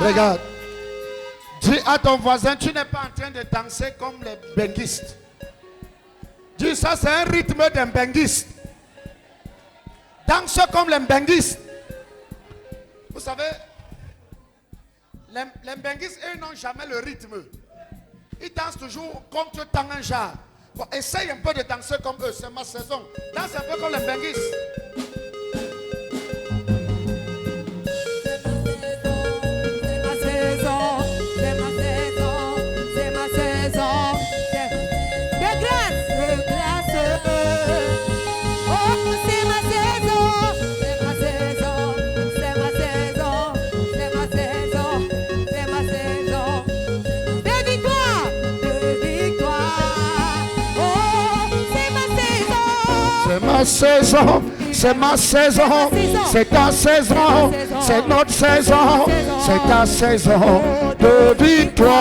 Regarde. Dis à ton voisin, tu n'es pas en train de danser comme les benguistes. Dis ça, c'est un rythme d'un benguiste. Danse comme les benguistes. Vous savez, les benguistes, eux, n'ont jamais le rythme. Ils dansent toujours comme tu tends un jar. Bon, essaye un peu de danser comme eux, c'est ma saison. Danse un peu comme les benguistes. Saison, c'est ma saison, c'est ta saison, c'est notre saison, c'est ta saison de victoire.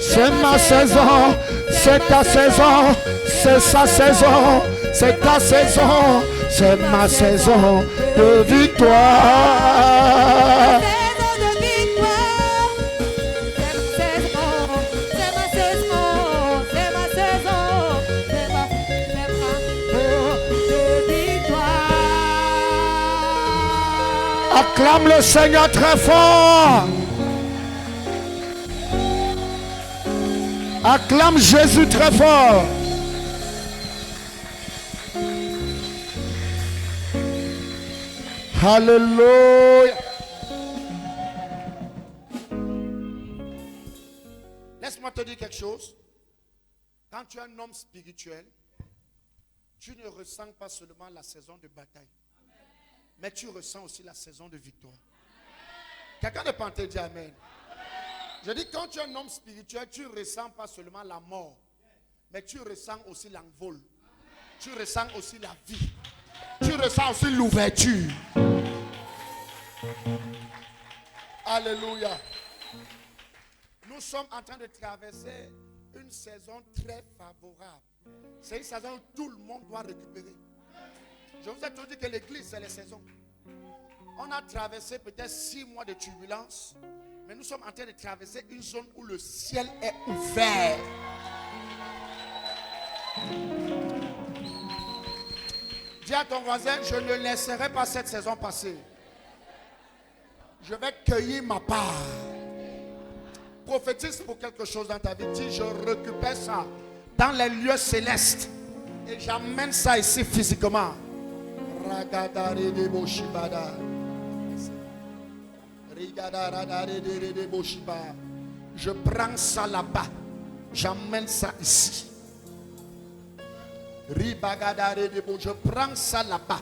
C'est ma saison, c'est ta saison, c'est sa saison, c'est ta saison, c'est ma saison de victoire. Acclame le Seigneur très fort. Acclame Jésus très fort. Alléluia. Laisse-moi te dire quelque chose. Quand tu es un homme spirituel, tu ne ressens pas seulement la saison de bataille, mais tu ressens aussi la saison de victoire. Quelqu'un ne peut te dire amen. Je dis, quand tu es un homme spirituel, tu ne ressens pas seulement la mort, mais tu ressens aussi l'envol. Tu ressens aussi la vie. Tu ressens aussi l'ouverture. Alléluia. Nous sommes en train de traverser une saison très favorable. C'est une saison où tout le monde doit récupérer. Je vous ai toujours dit que l'église, c'est les saisons. On a traversé peut-être 6 mois de turbulence, mais nous sommes en train de traverser une zone où le ciel est ouvert. Dis à ton voisin, je ne laisserai pas cette saison passer. Je vais cueillir ma part. Prophétise pour quelque chose dans ta vie. Dis, je récupère ça dans les lieux célestes et j'amène ça ici physiquement. Je prends ça là-bas, j'amène ça ici. Je prends ça là-bas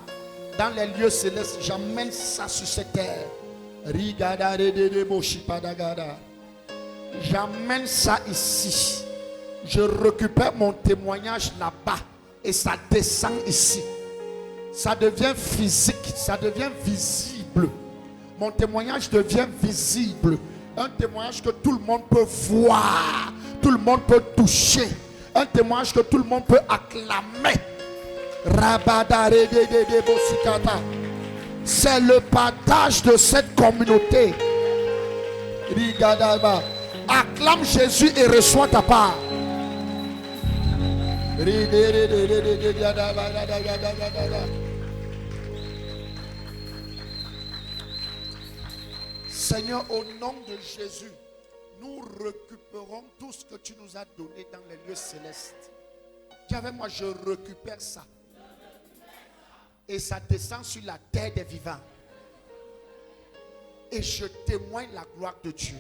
dans les lieux célestes, j'amène ça sur cette terre. J'amène ça ici. Je récupère mon témoignage là-bas et ça descend ici. Ça devient physique, ça devient visible. Mon témoignage devient visible. Un témoignage que tout le monde peut voir, tout le monde peut toucher. Un témoignage que tout le monde peut acclamer. C'est le partage de cette communauté. Acclame Jésus et reçois ta part. Seigneur, au nom de Jésus, nous récupérons tout ce que tu nous as donné dans les lieux célestes. Dis avec moi, je récupère ça. Et ça descend sur la terre des vivants. Et je témoigne la gloire de Dieu.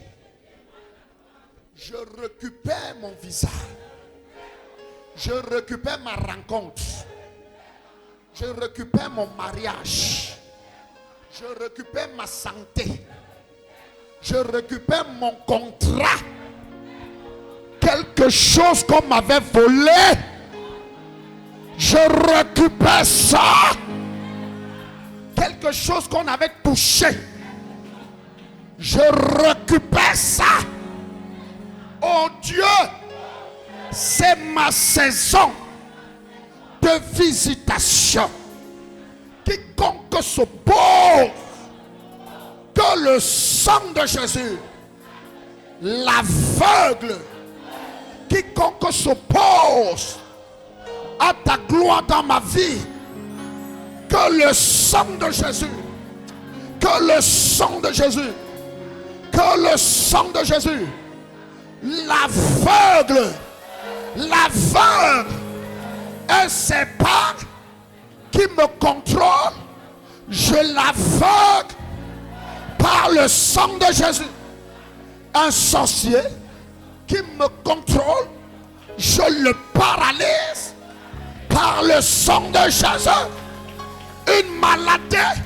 Je récupère mon visage. Je récupère ma rencontre. Je récupère mon mariage. Je récupère ma santé. Je récupère mon contrat. Quelque chose qu'on m'avait volé, je récupère ça. Quelque chose qu'on avait touché, je récupère ça. Oh Dieu, c'est ma saison de visitation. Quiconque se pose Que le sang de Jésus, l'aveugle, quiconque s'oppose à ta gloire dans ma vie, que le sang de Jésus, que le sang de Jésus, que le sang de Jésus, l'aveugle et ses pas qui me contrôlent, je l'aveugle par le sang de Jésus. Un sorcier qui me contrôle, je le paralyse par le sang de Jésus. Une maladie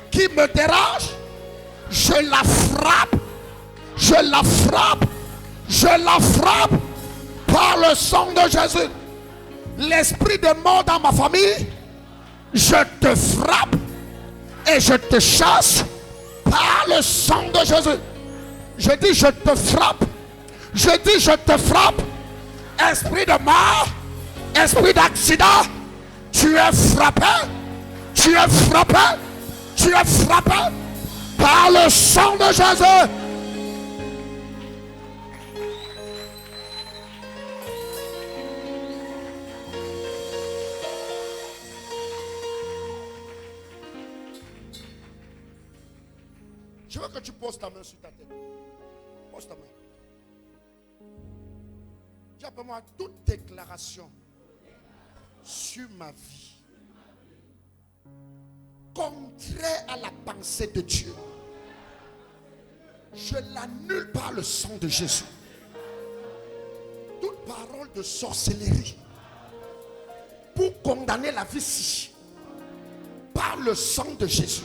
qui me dérange, je la frappe, je la frappe, je la frappe par le sang de Jésus. L'esprit de mort dans ma famille, je te frappe et je te chasse par le sang de Jésus. Je dis je te frappe, je dis je te frappe. Esprit de mort, esprit d'accident, tu es frappé, tu es frappé, tu es frappé par le sang de Jésus. Je veux que tu poses ta main sur ta tête. Pose ta main. Dis après moi, toute déclaration sur ma vie contraire à la pensée de Dieu, je l'annule par le sang de Jésus. Toute parole de sorcellerie pour condamner la vie par le sang de Jésus,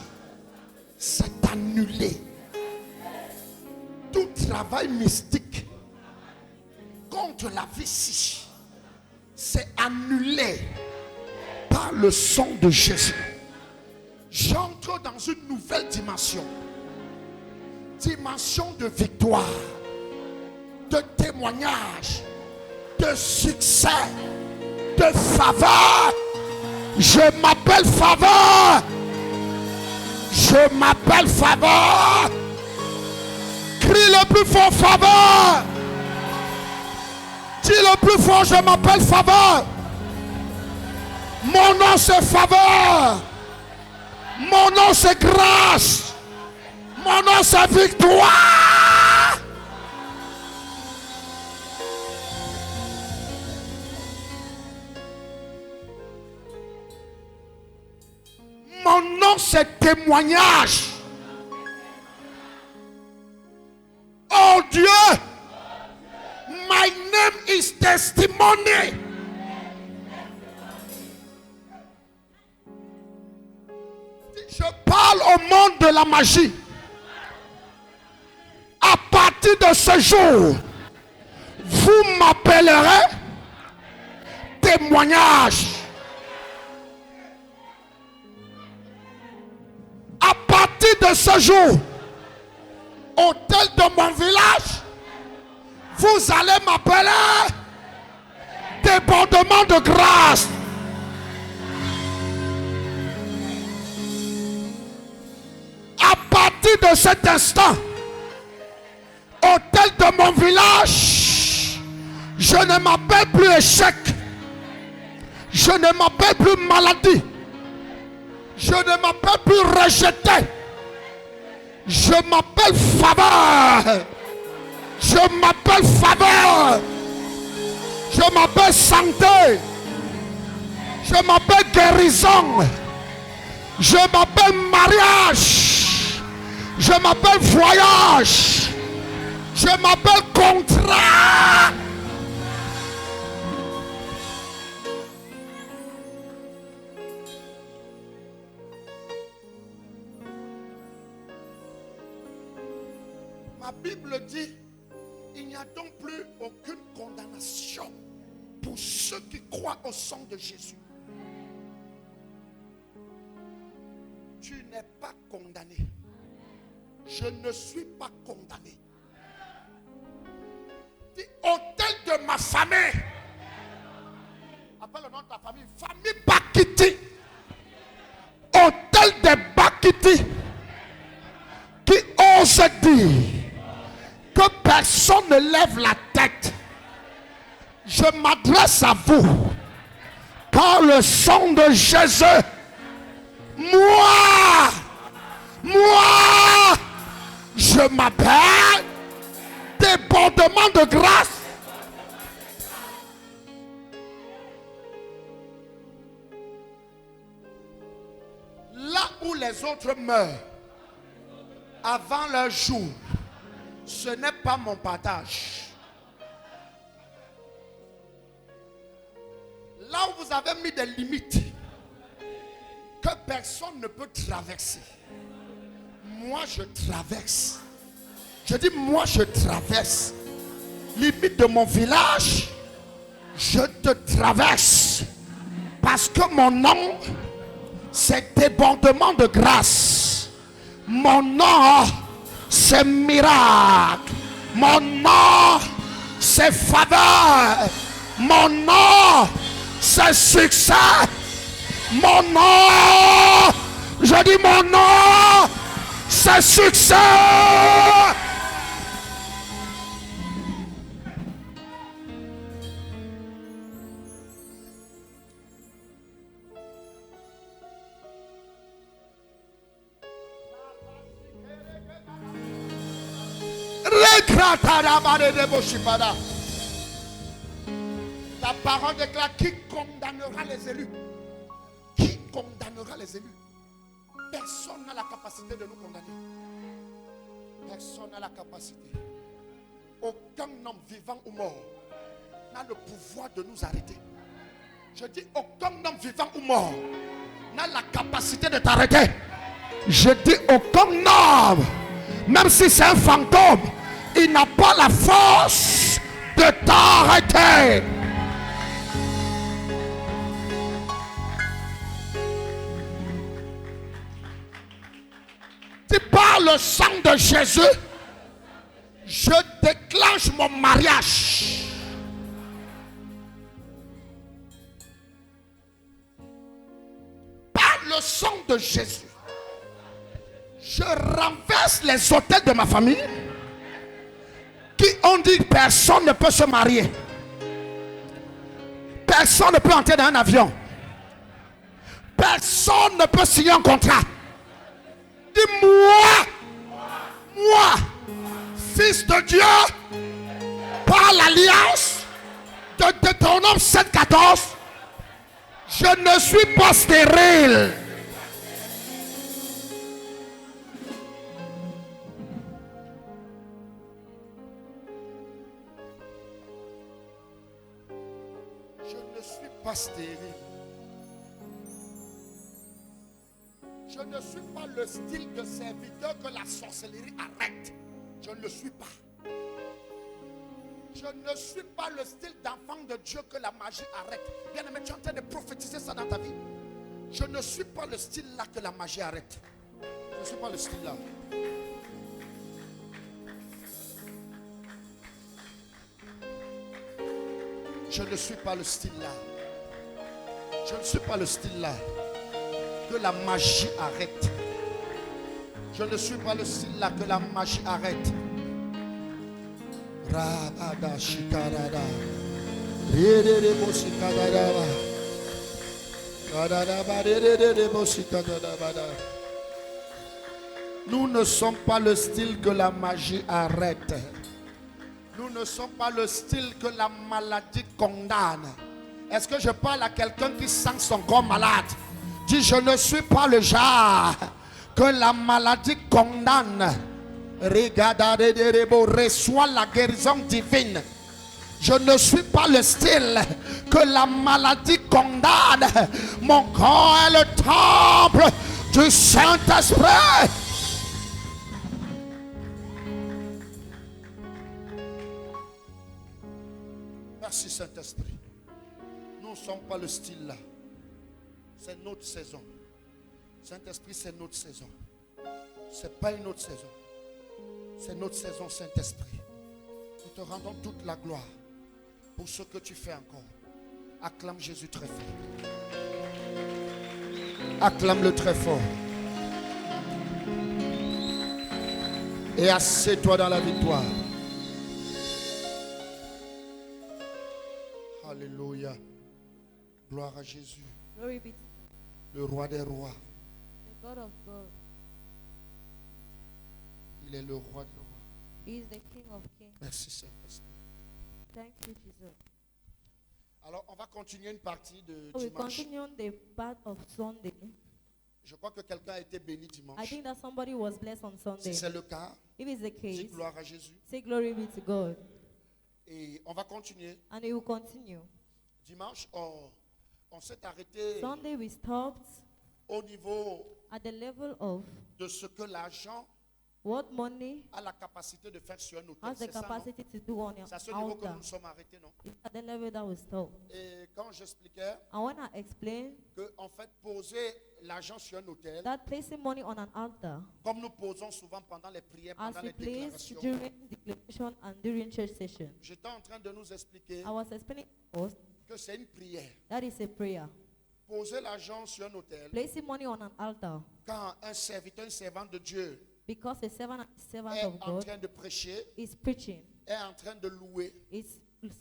c'est annulé. Tout travail mystique contre la vie, c'est annulé par le sang de Jésus. J'entre dans une nouvelle dimension. Dimension de victoire, de témoignage, de succès, de faveur. Je m'appelle faveur. Je m'appelle faveur. Crie le plus fort, faveur. Dis le plus fort, je m'appelle faveur. Mon nom c'est faveur. Mon nom c'est grâce. Mon nom c'est victoire. Mon nom c'est témoignage. Oh Dieu, my name is testimony. Je parle au monde de la magie. À partir de ce jour, vous m'appellerez témoignage. À partir de ce jour, hôtel de mon village, vous allez m'appeler débordement de grâce. À partir de cet instant, hôtel de mon village, je ne m'appelle plus échec, je ne m'appelle plus maladie, je ne m'appelle plus rejeté, je m'appelle faveur, je m'appelle faveur, je m'appelle santé, je m'appelle guérison, je m'appelle mariage, je m'appelle voyage, je m'appelle contrat. Ma Bible dit, il n'y a donc plus aucune condamnation pour ceux qui croient au sang de Jésus. Tu n'es pas condamné. Je ne suis pas condamné. Dis, hôtel de ma famille. Appelle le nom de ta famille. Famille Bakiti. Hôtel de Bakiti. ne lève la tête, je m'adresse à vous. Par le sang de Jésus, moi, je m'appelle débordement de grâce. Là où les autres meurent avant leur jour, ce n'est pas mon partage. Là où vous avez mis des limites que personne ne peut traverser, moi je traverse. Je dis moi je traverse. Limite de mon village, je te traverse. Parce que mon nom, c'est débordement de grâce. Mon nom, c'est miracle. Mon nom, c'est faveur. Mon nom, c'est succès. Mon nom, je dis mon nom, c'est succès. La parole déclare qui condamnera les élus. Qui condamnera les élus? Personne n'a la capacité de nous condamner. Personne n'a la capacité. Aucun homme vivant ou mort n'a le pouvoir de nous arrêter. Je dis aucun homme vivant ou mort n'a la capacité de t'arrêter. Je dis aucun homme, même si c'est un fantôme, il n'a pas la force de t'arrêter. Si par le sang de Jésus, je déclenche mon mariage. Par le sang de Jésus, je renverse les autels de ma famille qui ont dit que personne ne peut se marier. Personne ne peut entrer dans un avion. Personne ne peut signer un contrat. Dis-moi, moi, fils de Dieu, par l'alliance de Deutéronome 7,14, je ne suis pas stérile. Je ne suis pas stérile. Je ne suis pas le style de serviteur que la sorcellerie arrête. Je ne le suis pas. Je ne suis pas le style d'enfant de Dieu que la magie arrête. Bien aimé, tu es en train de prophétiser ça dans ta vie. Je ne suis pas le style là que la magie arrête. Je ne suis pas le style là. Je ne suis pas le style là. Je ne suis pas le style là que la magie arrête. Je ne suis pas le style là que la magie arrête. Rabada shikarada. Rede bosikadada. Kadada rede bosikadada. Nous ne sommes pas le style que la magie arrête. Nous ne sommes pas le style que la maladie condamne. Est-ce que je parle à quelqu'un qui sent son corps malade? Dis, je ne suis pas le genre que la maladie condamne. Reçois la guérison divine. Je ne suis pas le style que la maladie condamne. Mon corps est le temple du Saint-Esprit. Merci Saint-Esprit. Nous ne sommes pas le style là. C'est notre saison. Saint-Esprit, c'est notre saison. Ce n'est pas une autre saison. C'est notre saison, Saint-Esprit. Nous te rendons toute la gloire pour ce que tu fais encore. Acclame Jésus très fort. Acclame-le très fort. Et assieds-toi dans la victoire. Alléluia. Gloire à Jésus, Glory be to le roi des rois. the God of God. Il est le roi des rois. He is the King of Kings. Merci Saint-Esprit. Thank you, Jesus. Alors, on va continuer une partie de So we dimanche. continue on the part of Sunday. Je crois que quelqu'un a été béni I dimanche. think that somebody was blessed on Si Sunday. c'est le cas, If it's the dis case, gloire à Jésus. say glory be to God. Et on va continuer. And we will continue. Dimanche, on s'est arrêté Sunday we stopped au niveau at the level of de ce que l'agent what money a la capacité de faire sur un hôtel. has the C'est ça, non? capacity to do on C'est à ce your niveau que nous altar. nous sommes arrêtés, non? It's at the level that we stopped. Et quand j'expliquais And when I explained que, en fait, poser l'argent sur un hôtel, that placing money on an altar, comme nous posons souvent pendant les prières, as pendant we les place déclarations, during declaration and during church session, j'étais en train de nous expliquer I was explaining to us que c'est une prière. that is a prayer. Poser l'argent sur un hôtel, Placing money on an altar, quand un serviteur, un servant de Dieu because a servant est of en God train de prêcher, is preaching, est en train de louer, is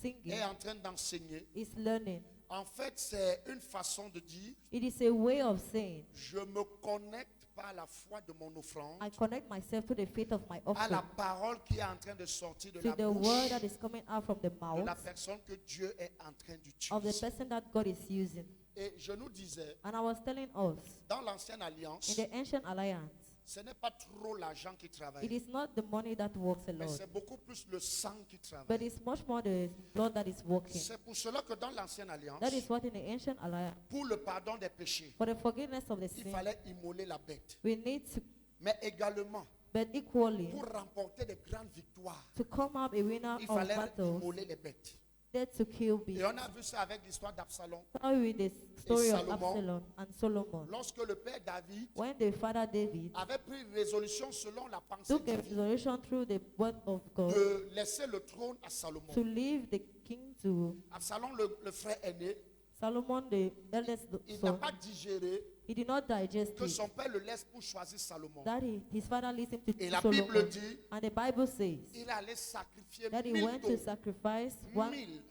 singing, est en train d'enseigner, is learning. en fait, c'est une façon de dire, It is a way of saying, je me connecte par la foi de mon offrande I connect myself to the faith of my à offering, la parole qui est en train de sortir de to la the bouche word that is coming out from the de mouth la personne que Dieu est en train of the d'utiliser. person that God is using. Et je nous disais, And I was telling us, dans l'ancienne in alliance, the ancient alliance, ce n'est pas trop l'argent qui it travaille, is not the money that works a mais lot, c'est beaucoup plus le sang qui but travaille. it's much more the blood that is working. C'est pour cela que dans l'ancienne alliance, That is what in the ancient alliance, pour le pardon des péchés, for the forgiveness of the il sin, fallait immoler la bête. we need to, Mais également, but equally, pour remporter des grandes victoires, to come up a winner il of fallait battles, immoler les bêtes. there to kill Et beasts. on a vu ça avec l'histoire d'Absalom. How with the story of Salomon. Absalom and Solomon. Lorsque le père David When the father David avait pris résolution selon la pensée took a divine resolution through the word of God de laisser le trône à Salomon. to leave the king to Absalom, le frère aîné, Solomon, the eldest il n'a son, pas digéré he did not digest que it. son père le laisse pour choisir Salomon. That his father leads him to Et la choose Bible Solomon. dit, And the Bible says il allait sacrifier that he 1000 went to taureaux. sacrifice 1000.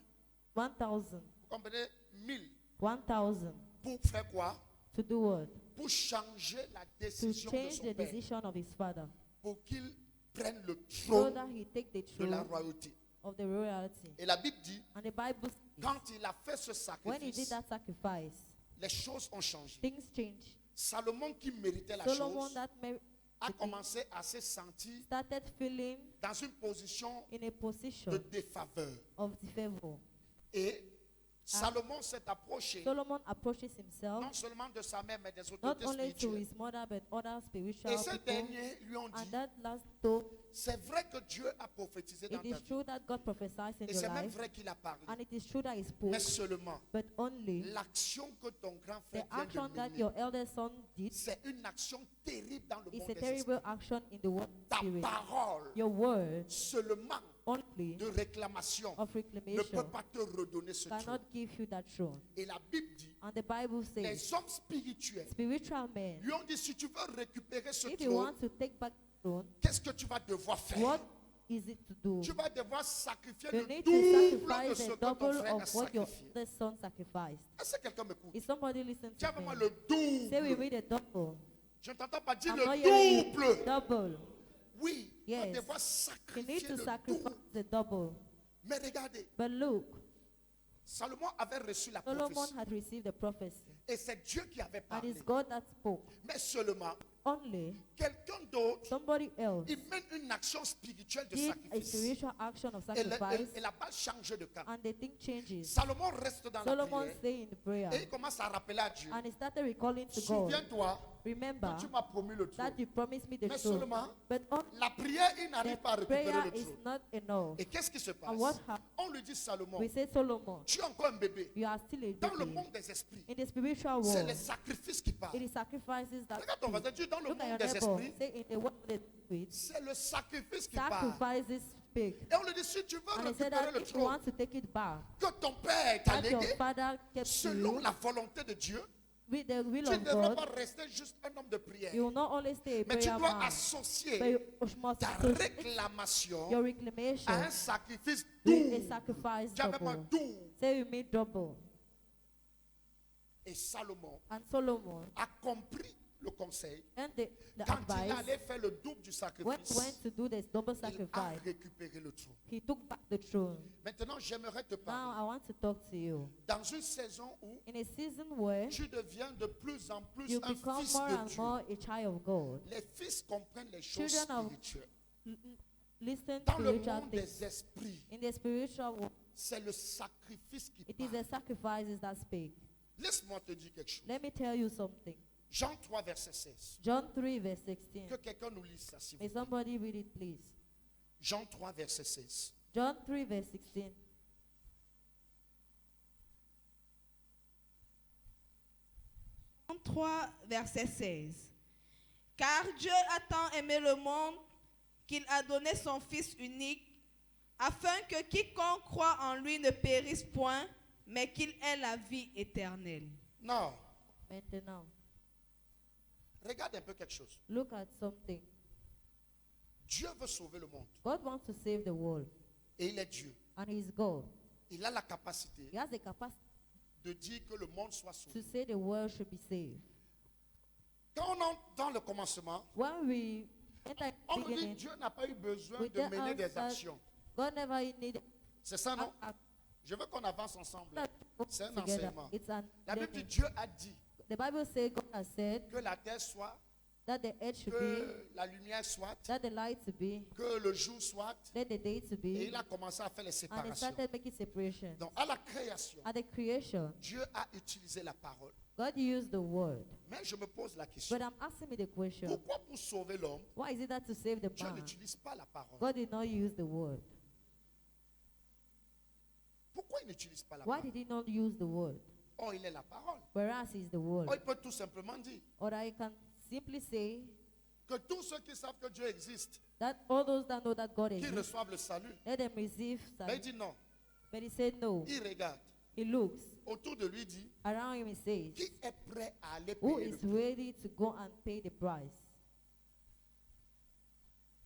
1,000 Vous comprenez? 1000. 1,000 Pour faire quoi? to do what? Pour changer la To décision de change son the père. decision of his father Pour qu'il prenne le so trône that he take the de la throne royauté. of the royalty. Et la Bible dit, And the Bible says quand il a fait ce when he did sacrifice, that sacrifice, les choses ont changé. things changed. Salomon, qui méritait la Solomon chose, that a commencé à se sentir started feeling dans une position in a position de défaveur. of favor. Et Salomon s'est approché Solomon approaches himself non seulement de sa mère, mais des not autorités only to spirituelles. his mother but other spiritual Et ces people. derniers lui ont And dit, that last told, c'est vrai que Dieu a prophétisé dans it ta is vie. true that God prophesies in Et your c'est même life, vrai qu'il a parlé. and it is true that he spoke, Mais seulement, but only l'action que ton grand the frère vient action de that mener, your eldest son did c'est une action terrible dans le is monde a des terrible esprits. action in the world Ta spirit. parole, Your word seulement only de réclamation, of ne peut reclamation pas te redonner ce cannot trône. give you that throne. Et la Bible dit, And the Bible says, les hommes spirituels spiritual men, lui ont dit, si tu veux récupérer ce if you trône, want to take back the throne, qu'est-ce que tu vas devoir faire? what is it to do? Tu vas devoir sacrifier You le need to double de sacrifice ce the que ton double frère a of what your sacrifié. eldest son sacrificed. Est-ce que quelqu'un m'écoute? Is somebody listening Dis to avec moi me? le Say we double. read a double. Je ne t'entends pas dire I'm not le hearing you. double. Double. Oui, tu vas Yes. devoir You sacrifier need to le sacrifice double. the double. Mais regardez, But look, Salomon avait reçu la Solomon prophétie. had received the prophecy. Et c'est Dieu qui avait And parlé. it's God that spoke. Mais seulement, Only quelqu'un d'autre, somebody else il mène une action spirituelle de did a sacrifice. spiritual action of Et, sacrifice, et la balle change de camp. and the thing changes. Salomon reste dans la Solomon prière. stayed in the prayer, Et il commence à rappeler à Dieu. and he started recalling to God, Souviens-toi remember que tu m'as promis le that trône. you promised me the Mais throne. seulement, But la prière, il n'arrive pas à the récupérer prayer le is trône. not enough. Et qu'est-ce qui se passe? And what happened? On lui dit, Salomon, We say, Solomon, tu es encore un bébé. you are still a Dans le baby. monde des esprits, In the spiritual c'est world, les sacrifices qui parlent. it is sacrifices that Regarde ton voisin, dis, dans le look at monde your des neighbor. esprits, Say in the world of the spirit, c'est le sacrifice qui parle. sacrifices speak. Et on lui dit, si tu veux And he said récupérer that le if you trône want to take it back, que ton père t'a that your légué, father kept to selon you, la volonté de Dieu, with the will tu ne of devras God, pas rester juste un homme de prière. you will not always stay a Mais tu prayer dois man, but associer you must ta associate réclamation your reclamation à un sacrifice with a doux. sacrifice Dis avec moi double. doux. Say you meet double. Et Salomon And Solomon, a compris le conseil. and the Quand il advice, allait faire le double du when he went sacrifice, to do this double il a sacrifice, récupéré le trône. he took back the throne. Maintenant, j'aimerais te Now parler. I want to talk to you. Dans une saison où In a season where tu deviens de plus en plus you un become fils more de and Dieu, more a child of God, les fils comprennent les choses Children of- spirituelles. listen Dans to le spiritual monde things. des esprits, In the spiritual world, c'est le sacrifice qui it is parle. the sacrifices that speak. Laisse-moi te dire quelque chose. Let me tell you something. Jean 3, verset 16. John 3, verse 16. Que quelqu'un nous lise ça, s'il vous May plaît. somebody read it, please. Jean 3, verset 16. John 3, verse 16. Jean 3, verset 16. Car Dieu a tant aimé le monde qu'il a donné son Fils unique, afin que quiconque croit en lui ne périsse point, mais qu'il ait la vie éternelle. Non, Maintenant, regarde un peu quelque chose. look at something. Dieu veut sauver le monde. God wants to save the world, Et il est Dieu. and He is God. Il a la capacité He has the capacity de dire que le monde soit to sauvé. say the world should be saved. Quand on entre dans le commencement, When we enter on the nous dit beginning, Dieu n'a pas eu besoin we de tell mener us des that actions. God never needed C'est ça, non? act Je veux qu'on avance ensemble. C'est un together. enseignement. It's an La Bible dit learning. Dieu a dit The Bible says God has said que la terre soit, that the earth should be, que la lumière soit, that the light to be, que le jour soit. let the day to Et be, il a commencé à faire les and He séparations. started making separation. Donc, à la création, At the creation, Dieu a utilisé la parole. God used the word. Mais je me pose la question. But I'm asking me the question, Pourquoi pour sauver l'homme, why is it that to save the Dieu man, n'utilise pas la parole? God did not use the word? Pourquoi il n'utilise pas la Why parole? did He not use the word? Oh, il est la parole. Whereas He is the word. Oh, il peut tout simplement dire Or I can simply say que tous ceux qui savent que Dieu existe, that all those that know that God qui exists, reçoivent le salut, let them receive mais il sight. dit non. But He said no. Il regarde. He looks Autour de lui, il dit, around Him. He says, qui est prêt à aller who payer is le prix? ready to go and pay the price?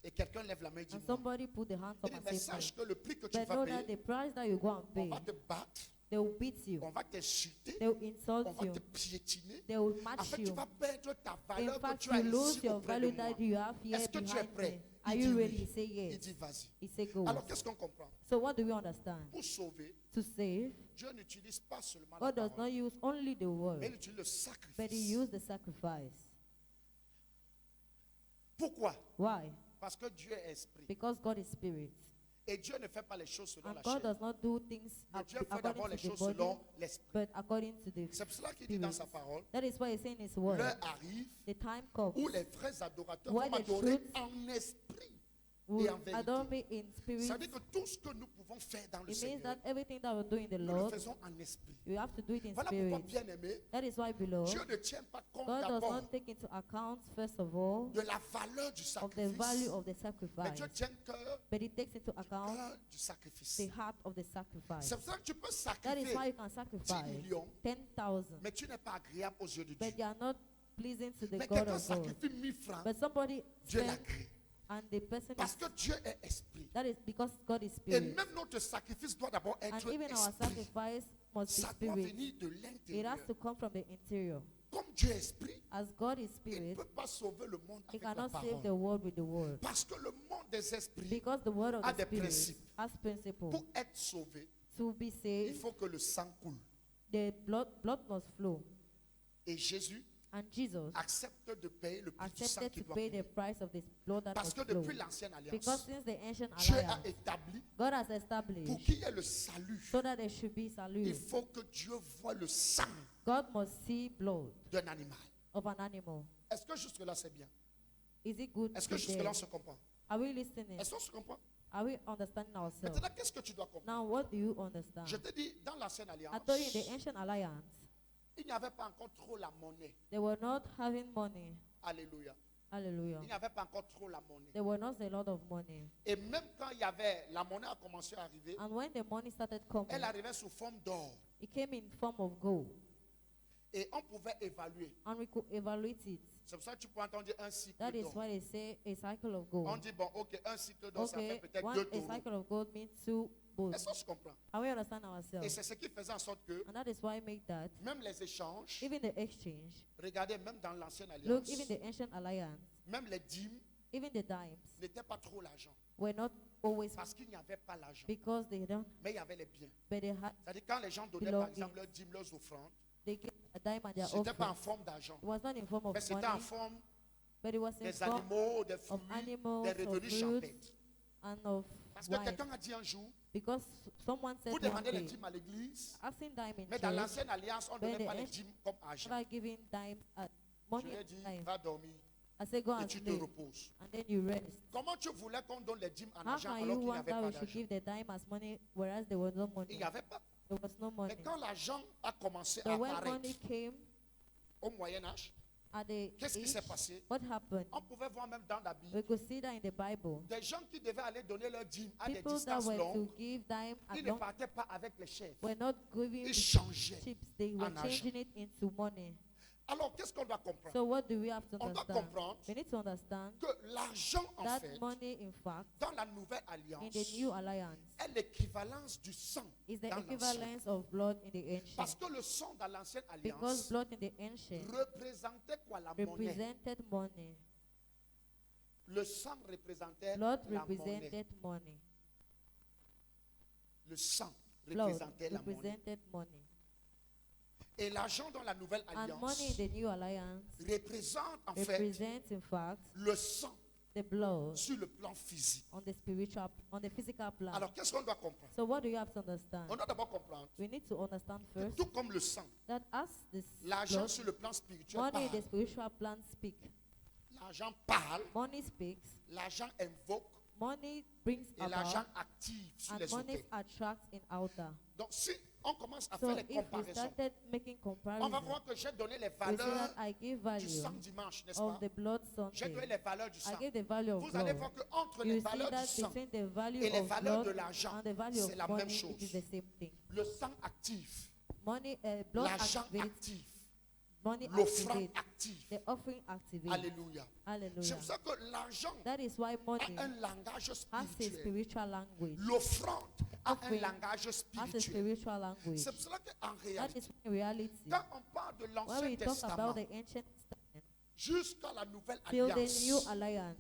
Et quelqu'un lève la main et dit And non. somebody put the hands Il up dit, and mais say sache no. que le prix que tu But vas know that payer, the price that you go and on pay, va te battre, they will beat you. on va t'insulter, They will insult on va you. te piétiner. They will En match fait, tu you. vas perdre ta In valeur que fact, tu as you lose ici your auprès de value moi. that you have here Est-ce que tu es behind prêt? me. Are Il you dit ready? oui. He say Il yes. dit vas-y. He say go. Alors qu'est-ce qu'on comprend? So what do we understand? Pour sauver, To save, Dieu n'utilise pas seulement la God does not parole, use only the mais il word, utilise le but He sacrifice. used the sacrifice. Pourquoi? Why? Parce que Dieu est esprit. Because God is spirit. Et Dieu ne fait pas les choses selon And la God chair. does not do things Mais Dieu fait d'abord les according to the choses body, selon l'esprit. but according to the C'est pour cela qu'il dit dans spirit. sa parole, That is why He's saying His word. l'heure arrive The time comes où les vrais adorateurs Where vont the m'adorer truth en esprit. will en vérité. adore me in spirit. Ça veut dire que tout ce que nous pouvons faire dans le It means Seigneur, that everything that we do in the nous le Lord, faisons en esprit. you have to do it in Voilà pourquoi, spirit. bien aimé, That is why, beloved, Dieu ne tient pas compte God does d'abord not take into account, first of all, de la valeur du of the value sacrifice, of the mais sacrifice, Dieu tient cœur but He takes into account du sacrifice. the heart of the sacrifice. C'est pour ça que tu peux That is why sacrifier you can sacrifice 10 millions, 10,000, mais tu n'es pas agréable aux yeux de Dieu. but you are not pleasing to the Mais God quelqu'un of God. sacrifie 1000 francs, But somebody Dieu spent, l'agrée. and the person Parce is, que Dieu est esprit. that is because God is Et spirit. même notre sacrifice doit d'abord And être even our esprit. sacrifice must be Ça doit spirit. venir de It l'intérieur. has to come from the interior. Comme Dieu est esprit, As God is il ne spirit, peut pas sauver le monde He avec la cannot save the parole. world with the word. Parce que le monde des esprits, Because the word of a the des spirit principes. has principle. pour être sauvé, To be il saved, faut que le sang coule. the blood must flow. Et Jésus And Jesus accepte de payer le prix du sang accepted qui to doit pay the couler. price of this blood that Parce must que flow. depuis l'ancienne Because alliance, since the ancient Dieu a alliance, établi God has pour established qu'il y ait le salut, so that there should be il salute. faut que Dieu voie le sang God must see blood d'un animal. of an animal. Est-ce que jusque-là c'est bien? Is it good Est-ce to que jusque-là there? on se comprend? Are we listening? Est-ce qu'on se comprend? Are we understanding ourselves? Maintenant, qu'est-ce que tu dois comprendre? Now, what do you understand? Je te dis, dans l'ancienne I alliance, told you in the ancient alliance, il n'y avait pas encore trop la monnaie. they were not having money. Alléluia. Hallelujah. Il n'y avait pas encore trop la monnaie. There were not a lot of money. Et même quand il y avait, la monnaie a commencé à arriver, And when the money started coming, elle arrivait sous forme d'or. it came in form of gold. Et on pouvait évaluer. And we could evaluate it. C'est pour ça que tu peux entendre un cycle That is d'or. why they say a cycle of On gold. dit, bon, ok, un cycle d'or, ça fait Okay, peut-être one, 2 a taureaux. cycle of gold means two both. Est-ce que je comprends? And we understand Et ourselves. c'est ce qui faisait en sorte que And that is why I make that. même les échanges, Even the exchange. regardez, même dans l'ancienne Look, alliance, even the ancient alliance. même les dîmes Even the dimes n'étaient pas trop l'argent. were not always Parce qu'il n'y avait pas l'argent. because they don't, Mais il y avait les biens. but they had, C'est-à-dire quand les gens donnaient par exemple leurs dîmes, leurs offrandes, they gave a dime and their ce n'était pas en offering. forme d'argent. It was not in form Mais of c'était en money, forme but it was in des form animaux, des of fruits, animals, des of revenus fruits, champêtres. and of Parce que wine. quelqu'un a dit un jour, Because someone said vous one demandez les day, dîmes à l'église, I've seen dime in mais dans church, l'ancienne alliance, on ne But donnait the pas les ancient- dîmes comme argent. by giving dimes at Je money lui ai at dit, time. va dormir I said, go et and tu te sleep, reposes. and then you rest. Comment tu voulais qu'on donne les dîmes en How argent can alors you qu'il n'y want avait that pas we should d'argent? give the dime as money, whereas there was no Il money? n'y avait pas. There was no money. Mais quand l'argent a commencé à So when apparaître money came au Moyen Âge, at the qu'est-ce qui age, s'est passé? what happened? On pouvait voir même dans la Bible We could see that in the Bible. des gens qui devaient aller donner leurs dîmes à des People that distances were to longues, give dime at ils ne long partaient pas avec les chefs. were not giving Ils it changeaient. chips, they were en argent. changing it into money. Alors, qu'est-ce qu'on doit comprendre? So what do we have to On doit understand? comprendre We need to understand que l'argent, en that fait, money, in fact, dans la nouvelle in alliance, the new alliance, est l'équivalence du sang is the dans l'ancienne. equivalence of blood in the Parce ancient. que le sang dans l'ancienne Because alliance blood in the ancient représentait quoi? La monnaie. represented money. Le sang représentait Blood la monnaie. represented money. Le sang Blood représentait la monnaie. represented money. Et l'argent dans la nouvelle And money alliance in the new alliance représente en fait represents, in fact, le sang the blood sur le plan physique. on the spiritual, on the physical plan. Alors, qu'est-ce qu'on doit comprendre? So what do you have to understand? On doit d'abord comprendre We need to understand que first tout comme le sang, that as this l'argent blood, sur le plan spirituel money in the parle. spiritual plan speak. L'argent parle, Money speaks. l'argent invoque Money brings et l'argent about, active sur and les money autels. attracts in outer. Donc, si on commence à So faire les if we comparaisons, started making on va comparisons, voir que j'ai donné les we see valeurs that I give du value sang dimanche, n'est-ce of pas? the blood J'ai donné Sunday. les valeurs du I sang. gave the value of Vous allez blood. voir qu'entre You les see valeurs du that sang between the value et les of valeurs de blood l'argent, and the value c'est of la même money, chose. it is the same thing. Le sang active, Money, blood l'argent activates, active, money l'offrande activates, active. the offering activates. Alléluia. C'est Hallelujah. pour ça que l'argent That is why money a un langage has a spirituel. spiritual language. L'offrande a un Offering langage Has a spirituel. spiritual language. C'est pour cela qu'en That réalité, is in reality. quand on parle de When l'Ancien we talk Testament about the ancient testament jusqu'à la Nouvelle till the new Alliance, alliance,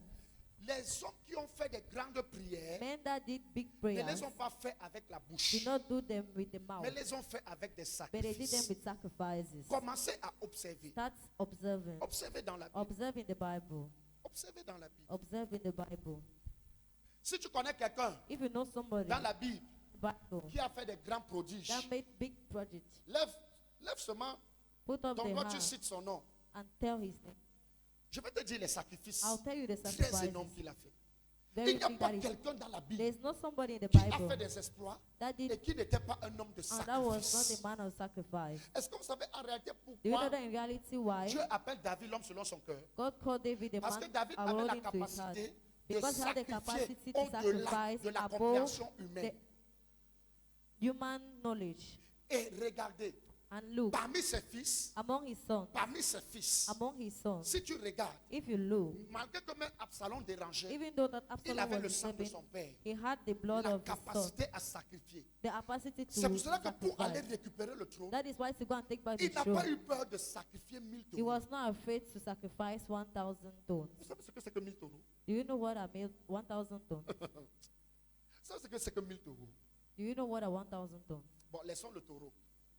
les hommes qui ont fait des grandes prières men that did big ne prayers les ont pas fait avec la bouche, did not do them with the mouth, mais les ont fait avec des but they did them sacrifices. with sacrifices. Commencez à observer. Start observing. Observez dans la Bible. Observe in the Bible. Observez dans la Bible. Observe in the Bible. Si tu connais quelqu'un If you know somebody dans la Bible Bible qui a fait des grands prodiges, that made big project, lève seulement put up ton the doigt, tu hand cites son nom. and tell his name. Je vais te dire les sacrifices I'll tell you the très sacrifices. énormes qu'il a fait. Very Il n'y a big pas that is. quelqu'un dans la Bible There's not somebody in the qui a Bible fait des exploits that did, et qui n'était pas un homme de and that was not sacrifice. a man of sacrifice. Est-ce que vous savez en réalité Do you know pourquoi that in reality why Dieu appelle David l'homme selon son cœur? God called David a Parce man que David avait la according to his heart? capacité de Because he had the sacrifier capacity to au-delà sacrifice de la above compréhension the humaine. human knowledge. Et regardez, And look, parmi ses fils, among his sons, si tu regardes, if you look, malgré que même Absalom dérangeait, even though that il Absalom avait was le sang de disturbing, son père, he had the blood la of his son, capacité à sacrifier. the capacity C'est pour to cela que pour aller sacrifice. récupérer le trône, That is why to go and take back the il n'a pas throne, eu peur de sacrifier 1000 he taureaux. was not afraid to sacrifice 1,000 tons. Vous savez ce que c'est que 1000 taureaux? Do you know what I mean? 1,000 tons. Vous savez ce que c'est que 1000 taureaux? Do you know what a 1,000 tons? Bon, laissons le taureau.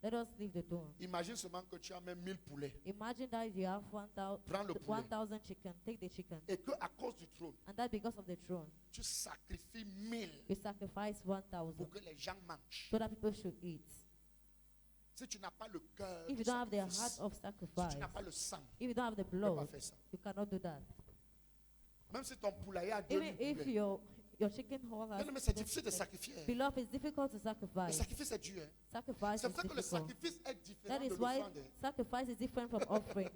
Let us leave the tone. Imagine seulement que tu as même 1000 poulets Imagine that you have Prends le poulet. 1,000 chicken. Take the chicken. et qu'à cause du trône, And that because of the throne, tu sacrifies 1000 you sacrifice 1,000 pour que les gens mangent. so that people should eat. Si tu n'as pas le cœur, If du you don't have the sacrifice, heart of si sacrifice, tu n'as pas le sang, if you don't have the tu ne peux pas blood, faire ça. you cannot do that. Même si ton poulailler a 2000 Even if poulets. your chicken hall has, Bien aimé, c'est difficile de sacrifier. beloved, it's difficult to Le sacrifice. sacrifice est dur. Hein. Sacrifice C'est is pour ça que le difficult. sacrifice est différent That de is why l'offrande. Hein. sacrifice is different from offering.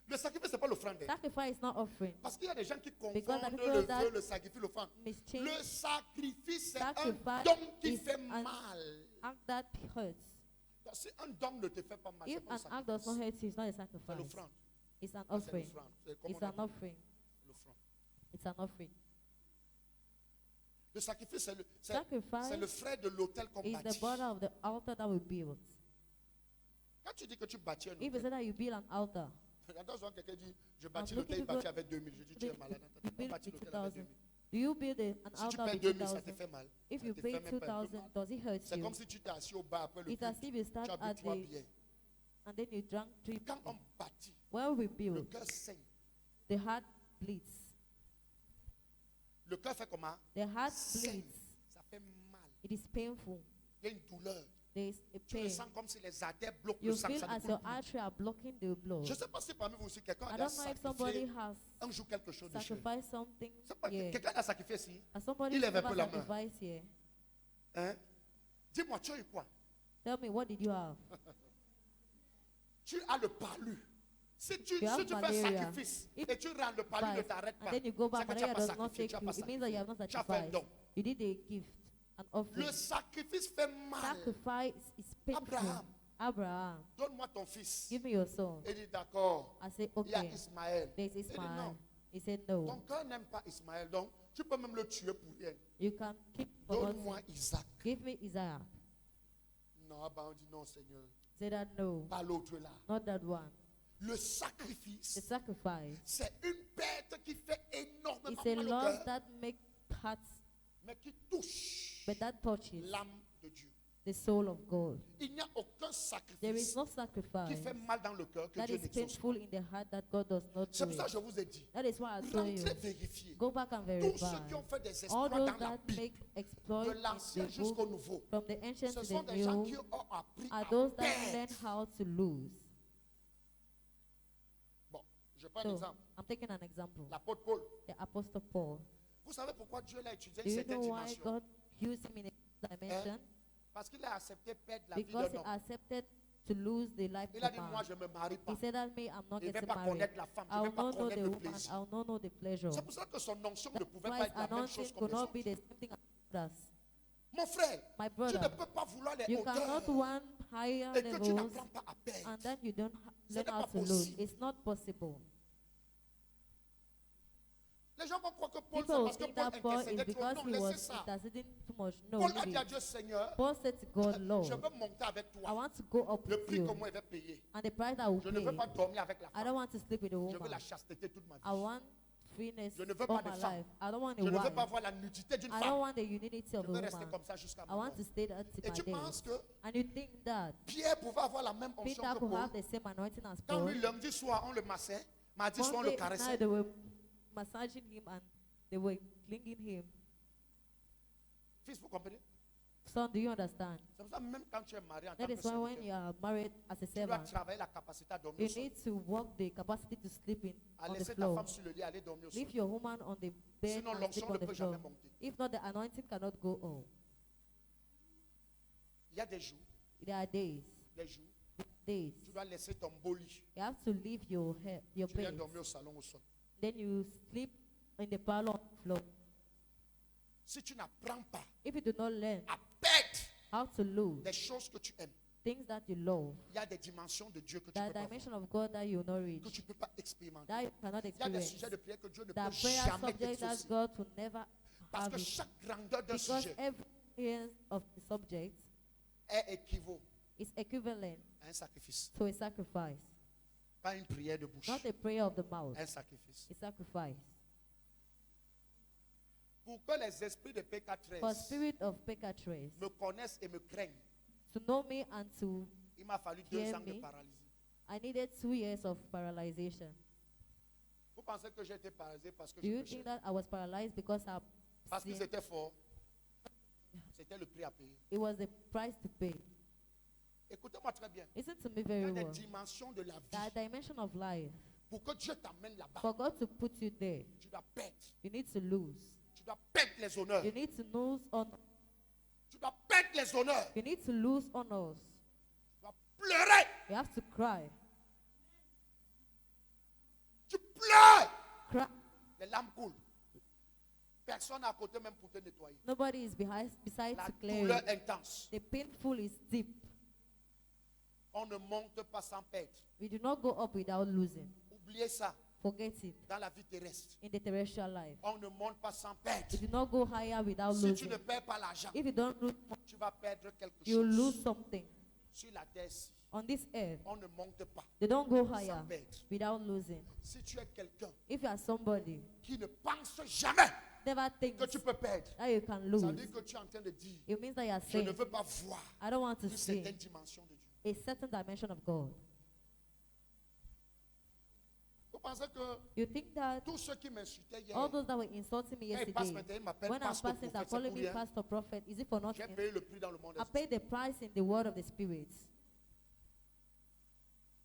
Le sacrifice, ce n'est pas l'offrande. Hein. Sacrifice is not offering. Parce qu'il y a des gens qui Because confondent the people le that vœu, le sacrifice, l'offrande. Mischange Le sacrifice, c'est un sacrifice don qui is fait an mal. act that hurts. Donc, si un don ne te fait pas mal, c'est If pas an un act does not sacrifice. hurt you, it's not a C'est sacrifice. l'offrande. It's an Ah, c'est offering. l'offrande. C'est comme It's on an appelle offering. l'offrande. It's an offering. Le sacrifice, c'est le Sacrifice frère de l'autel qu'on is the bâtit. brother of the altar that we build. Quand tu dis que tu bâtis un If you hôtel, say that you build an altar, j'entends souvent quelqu'un dit, je bâtis looking l'hôtel, il to bâtit go- avec 2000. Je dis, tu es malade. you On build bâtit with l'hôtel avec 2,000. 2000. Do you build an Si tu altar payes with 2000, ça te 2,000? fait mal. If Ça you te pay fait même pas un peu 2,000, mal. does it hurt C'est you? comme si tu t'es assis au bar après le It's as culte. if you Tu start as bu at 3 the billets. and then you drank 3. Quand on bâtit, When we le build, cœur saigne. the heart bleeds. Le cœur fait comment? The heart Saigne. bleeds. Ça fait mal. It is painful. Il y a une douleur. There is a Tu pain. ressens comme si les artères bloquent You le sang. feel Ça ne as coule your plus. arteries are blocking the blood. Je ne sais pas si parmi vous aussi, quelqu'un I a don't know if somebody sacrifié has un jour quelque chose de cher. sacrificed something here. Quelqu'un a sacrifié ici. Has somebody Il lève un peu ever la main. sacrificed here? Hein? Dis-moi, tu as eu quoi? Tell me, what did you have? Tu as le palu. Si tu You have fais un malaria. sacrifice If et tu rentres, le palu ne Five. t'arrête And pas. then you go back, C'est que tu n'as malaria pas does not sacrifié. take Tu n'as you. pas It means that you have not sacrifié. Tu as fait un sacrificed. don. You did a gift, an offering. Le sacrifice fait mal. Sacrifice is painful. Abraham. Abraham, Donne-moi ton fils. give me your son. Il dit d'accord. I say, Il y a okay. Ismaël. There's Il dit Ismail. non. He said, Ton no. cœur n'aime pas Ismaël, donc tu peux même le tuer pour rien. You can keep for Donne-moi nothing. Isaac. Give me Isaiah. Non, Abraham dit non, Seigneur. Say that no, Pas l'autre là. not that one. Le The sacrifice, sacrifice c'est une bête qui fait énormément is a mal au love cœur, that makes hearts, mais qui touche but that touches l'âme de Dieu. the soul of God. Il n'y a aucun There is sacrifice no qui sacrifice fait mal dans le cœur que that Dieu is n'exauce pas. painful in the heart that God does not C'est do pour ça que it. je vous ai dit, That is why I told you. rentrez vérifier. Go back and Tous verify. ceux qui ont fait des All exploits those dans la that Bible, make exploit de in l'ancien the jusqu'au book, nouveau, from the ancient ce to sont the des gens new, qui ont appris à are those that learn perdre. how to lose. Bon, je prends un So, exemple. I'm taking an example. L'apôtre Paul. The Apostle Paul. Vous savez pourquoi Dieu l'a étudié Do une you know certaine why dimension? God used him in a dimension? Parce qu'il a accepté perdre la vie Because d'un he homme. accepted to lose the life Il a of dit, man. moi je ne me marie pas. He said that me, I'm not Je ne vais getting pas married. connaître la femme, je I ne will vais pas not know the connaître le woman. plaisir. I will not know the pleasure. C'est pour ça que son onction ne That's pouvait why pas his être la même chose anointing comme could les not autres. be the same thing as others. Mon frère, My tu brother, ne peux pas vouloir les you cannot hauteurs want higher et que tu levels n'apprends pas à perdre. and then you don't Ce learn n'est how pas to lose. possible. It's not possible. Les gens vont croire que Paul, c'est People parce que think Paul that Paul is intercédait trop. because Non, he laissez was ça. interceding too much. No, Paul a leave dit à it. Dieu, Seigneur, Paul said to God, je Lord, veux monter avec I toi. want to go up Le with prix que you. moi il va payer. And the price I will Je ne veux pay, pas dormir avec la I femme. don't want to sleep with a Je veux woman. la chasteté toute ma vie. I want freeness Je ne veux all pas de my femme. life. I don't want a Je ne veux wife. pas voir la nudité d'une I don't femme. want the unity of Je a veux rester woman. comme ça jusqu'à I ma mort. want to stay that to Et my tu days. penses que And you think that Pierre pouvait avoir la même onction Peter que could Paul? have the same anointing as Quand Paul? lui, lundi soir, on le massait, mardi soir, on le Monday night caressait. they were massaging him and they were clinging him. Fils, vous comprenez? Son, do you understand? C'est pour ça que même quand tu es marié en tant That que is why when you serviteur, are married as a tu dois servant, travailler la capacité à dormir you au sol. need to work the capacity to sleep in À on the laisser ta floor. femme sur le lit, aller dormir au sol. Leave your woman on the bed Sinon, and l'onction sleep ne on the peut floor. jamais monter. If not, the anointing cannot go on. Il y a des jours, There are days, tu dois laisser ton beau lit. you have to leave your Tu viens bed. dormir au salon au sol. Then you sleep in the parlor on the floor. Si tu n'apprends pas If you do not learn à perdre how to lose des choses que tu aimes, things that you love, il y a des dimensions de Dieu que tu the peux pas voir, dimension of God that you will not reach, que tu peux pas expérimenter. that you cannot Il y a des experience, sujets de prière que Dieu ne the peut prayer jamais subject that t'exaucer. God will never Parce have que it. chaque grandeur d'un Because sujet every area of the subject équivaut is equivalent à un sacrifice. to a sacrifice. Pas une prière de bouche, Not a prayer of the mouth, un sacrifice. a sacrifice. Pour que les esprits de For pécatrices spirit of pecatrice, me connaissent et me craignent, to know me and to, il m'a fallu 2 Hear ans de me. paralysie. I needed 2 years of paralyzation. Vous pensez que j'ai été paralysé parce que Do je you péchais? think that I was paralyzed because I Parce qu'ils sinned? étaient forts. C'était le prix à payer. It was the price to pay. Écoutez-moi très bien. Listen to me Il y very a des well. dimensions de la vie. That dimension of life, Pour que Dieu t'amène là-bas, for God to put you there, tu dois perdre. you need to lose. Tu dois perdre les honneurs. You need to lose on. Tu dois perdre les honneurs. You need to lose honors. Tu dois pleurer. You have to cry. Tu pleures. Cry. Les larmes coulent. Personne à côté même pour te nettoyer. Nobody is beside La to clear douleur it. intense. The painful is deep. On ne monte pas sans perdre. We do not go up without losing. Oubliez ça. Forget it. Dans la vie terrestre, In the terrestrial life, on ne monte pas sans perdre. you do not go higher without Si tu losing. ne perds pas l'argent, If you don't lose, tu vas perdre quelque you lose chose. something. Sur la terre, ici, On this earth, on ne monte pas they don't go sans higher perdre. without losing. Si tu es quelqu'un If you are somebody, qui ne pense jamais never que thinks tu peux perdre, that you can ça lose, veut dire que tu es en train de dire, it means that you are je ne saying, veux pas voir I don't want to une see certaine dimension de Dieu. a certain dimension of God. Vous pensez que You think that tous ceux qui m'insultaient hier, all those that were insulting me quand ils passent yesterday, maintenant, ils m'appellent when I'm pasteur passing, prophète, they're c'est calling pour me rien. pastor prophet. Is it for J'ai nothing? payé le prix dans le monde I espirituel. paid the price in the world of the spirit.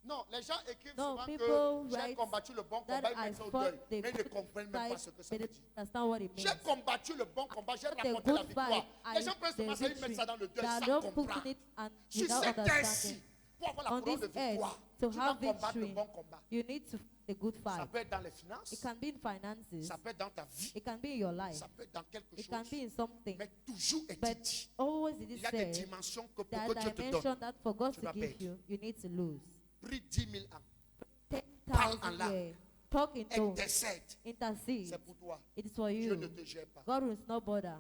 Non, les gens écrivent No, souvent people que j'ai write combattu le bon that combat, ils I mettent ça au fought deuil. the Mais ils ne good comprennent même pas fight, ce que ça they veut don't dire. understand what it J'ai means. combattu le bon combat, j'ai The rapporté la good victoire. fight, Les I gens prennent the seulement ça, ils mettent victory. ça dans le deuil They are sans not comprendre. putting it and Sur without cette understanding. terre-ci, pour avoir la On couronne de this earth, victoire, to tu dois have combattre le victory, bon combat. you need to fight the good Ça fight. peut être dans les finances, It can be in finances. ça peut être dans ta vie, It can be in your life. ça peut être dans quelque It can chose. be in something. Mais toujours est-il But dit, always it il is y a des said dimensions que pour that que Dieu te dimension donne. that for God tu to dois give perdre. you need to lose. Prie 10 000 ans, Parle en 10,000 langue. years. Talk in tongues. intercède, Intercede. c'est pour toi. It is for Dieu ne you. te gère pas. God will not bother.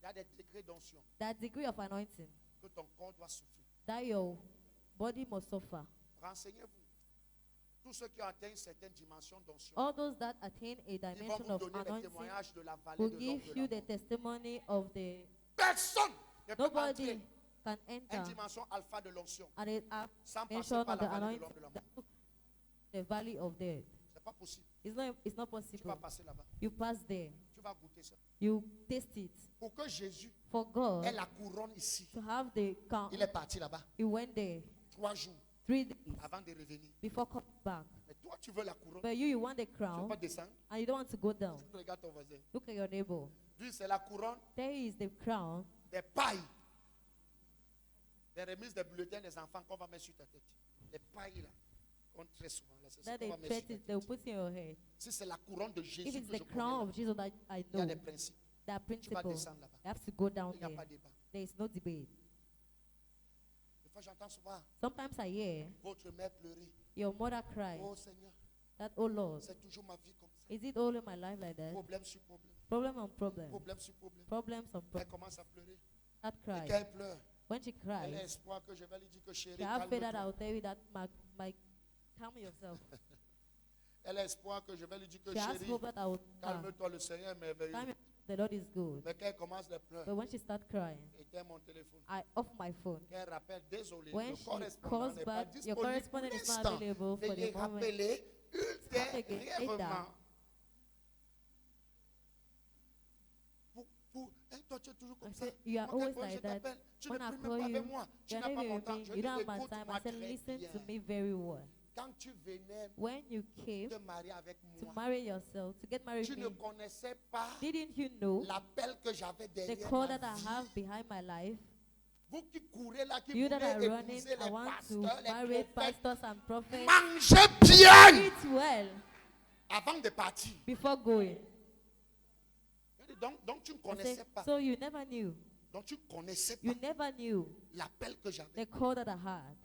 Il y a des degrés d'onction That degree of anointing que ton corps doit souffrir. that your body must suffer. Renseignez-vous. Tous ceux qui ont atteint une certaine dimension d'onction, All those that attain a ils vont dimension vous of donner les anointing témoignages de la vallée will de give l'ombre de you la the mort. testimony of the Personne ne peut nobody entrer can une enter dimension alpha de l'onction at the sans dimension passer par of la the vallée de anointing, l'ombre de la mort. the valley of death. C'est pas possible. It's not Tu vas possible. passer là-bas. You pass there. Tu vas goûter ça. You taste it. Pour que Jésus For God ait la couronne ici, to have the count, il est parti là-bas he went there 3 jours 3 days avant de revenir. before coming back. Mais toi, tu veux la couronne. But you want the Tu ne veux crown pas descendre. and you don't want to go down. Regarde ton voisin. Look at your neighbor. Lui, c'est la couronne There is the crown, des pailles. Des remises des bulletins des enfants qu'on va mettre sur ta tête. Les pailles là. On très souvent là. C'est ce that qu'on they va mettre sur put ta it, they will put in your head. tête. Si c'est la couronne de If Jésus it's que the je crown promets, of Jesus that I il y a des know, principes. that Tu vas principle, descendre là-bas. you have to go down Il n'y a there. pas de débat. There is no debate. Des fois, j'entends souvent Sometimes I hear votre mère pleurer. your mother cry Oh Seigneur, that, oh Lord, c'est toujours ma vie comme ça. is it all in my life like that? Problème sur problème. Problem on problem. Problème sur problème. Problems on Elle problems. commence à pleurer. That Et cry. quand elle pleure, When she elle a cries, espoir que je vais lui dire que chérie, you have faith that calme-toi. I'll tell you that my calm yourself. Elle a espoir que je vais lui dire que She has chérie, hope that I will calme-toi, le Seigneur est merveilleux. calm the Lord is good. Mais quand elle commence les pleurs, But when she starts crying, éteins mon téléphone. I off my phone. Quand elle rappelle, désolé, When le she correspondant calls n'est pas back, your disponible pour correspondent is not l'instant. available for Veuillez the moment. rappeler ultérieurement. Later. Hein, toi, tu es toujours comme I ça. said, you are Moi, always quand je like that. t'appelle, tu ne When I pries même call pas you, avec moi. Tu you're n'as not pas mon with temps. me. Je You dis, don't have my time. écoute-moi I said, très listen bien. to me very well. Quand tu venais When you came te marier avec to moi, marry yourself, to get married tu with ne me, connaissais pas didn't you know l'appel que j'avais the derrière call ma that I vie. have behind my life? Vous qui courez là, qui You that are voulez running, épouser I les want to pasteurs, marry les prophètes, pastors and prophets. mangez bien Eat well avant de partir. before going. Donc tu ne I connaissais said, pas. so you never knew. Donc tu ne connaissais pas You never knew l'appel que j'avais. the call that I had.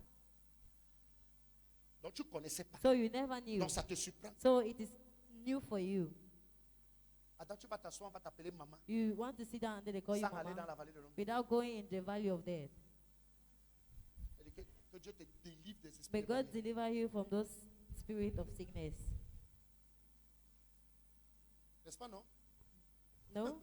Donc tu ne connaissais pas. So you never knew. Donc ça te surprend. So it is new for you. Attends, tu vas t'asseoir, on va t'appeler maman. You want to sit down and then they call you Sans aller dans mama la vallée de l'ombre. without going in the valley of death. C'est-à-dire que Dieu te délivre des esprits. May de God vallée. deliver you from those spirit of sickness. N'est-ce pas, non? No? Donc,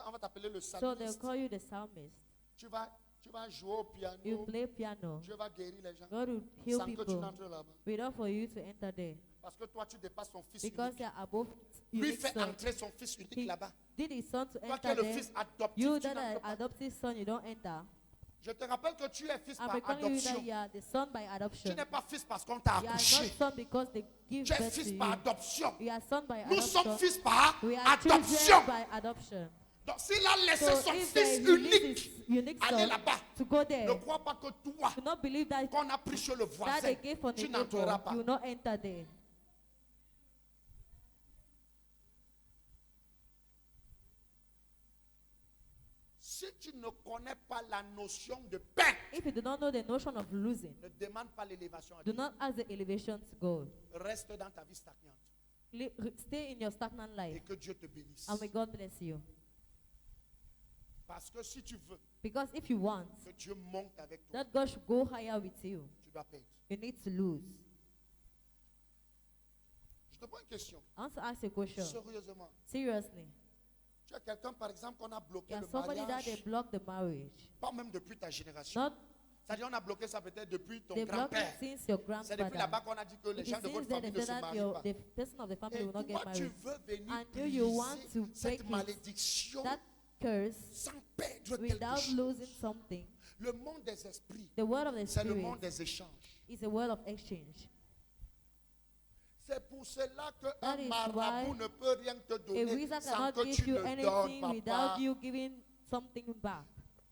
on va t'appeler le So they'll psalmiste. call you the psalmist. Tu vas jouer au piano. You play piano. Dieu va guérir les gens. God will heal Sans que tu people n'entres là-bas. without for you to enter there. Parce que toi, tu dépasses ton fils Because unique. they are above Lui unique fait son. entrer son fils unique He là-bas. did his son to Toi qui enter es le there. fils adoptif, You tu that n'entres are pas. adopted son, you don't enter. Je te rappelle que tu es fils I'm par recalling you that adoption. you are the son by Tu adoption. n'es pas fils parce qu'on t'a You are not accouché. son because they give Tu es birth to fils you. par adoption. You are son by Nous sommes adoption. fils par We are adoption. children by adoption. Donc s'il a laissé So son if fils he releases unique his unique aller son là-bas, to go there, ne crois pas que toi, do not believe that qu'on a pris chez le that voisin, they gave from the tu n'entreras neighbor, pas. you will not enter there. Si Si tu ne connais pas la notion de paix, If you do not know the notion of losing, ne demande pas l'élévation à do Dieu. not ask the elevation to God. Reste dans ta vie stagnante Stay in your stagnant et life, que Dieu te bénisse. and may God bless you. Parce que si tu veux Because if you want que Dieu monte avec toi, that God should go higher with you, tu dois perdre. you need to lose. Je te pose une question. I want to ask you a question. Sérieusement. Seriously. Tu as quelqu'un, par exemple, qu'on a bloqué You le have somebody that they mariage, blocked the marriage. pas même depuis ta génération. Not C'est-à-dire, on a bloqué ça peut-être depuis ton they blocked it grand-père. since your C'est depuis là-bas grandfather. qu'on a dit que les It gens is de votre since then famille they ne said se that marient pas. the person of the family Et will not toi, get tu married. veux venir And you want briser to cette break it, malédiction that curse sans perdre quelque without chose. losing something. Le monde des esprits, The word of the c'est le spirit monde des échanges. is a word of exchange. C'est pour cela That qu'un is marabout why ne peut rien te A donner wizard sans cannot que give tu you le donnes, anything without papa. you giving something back.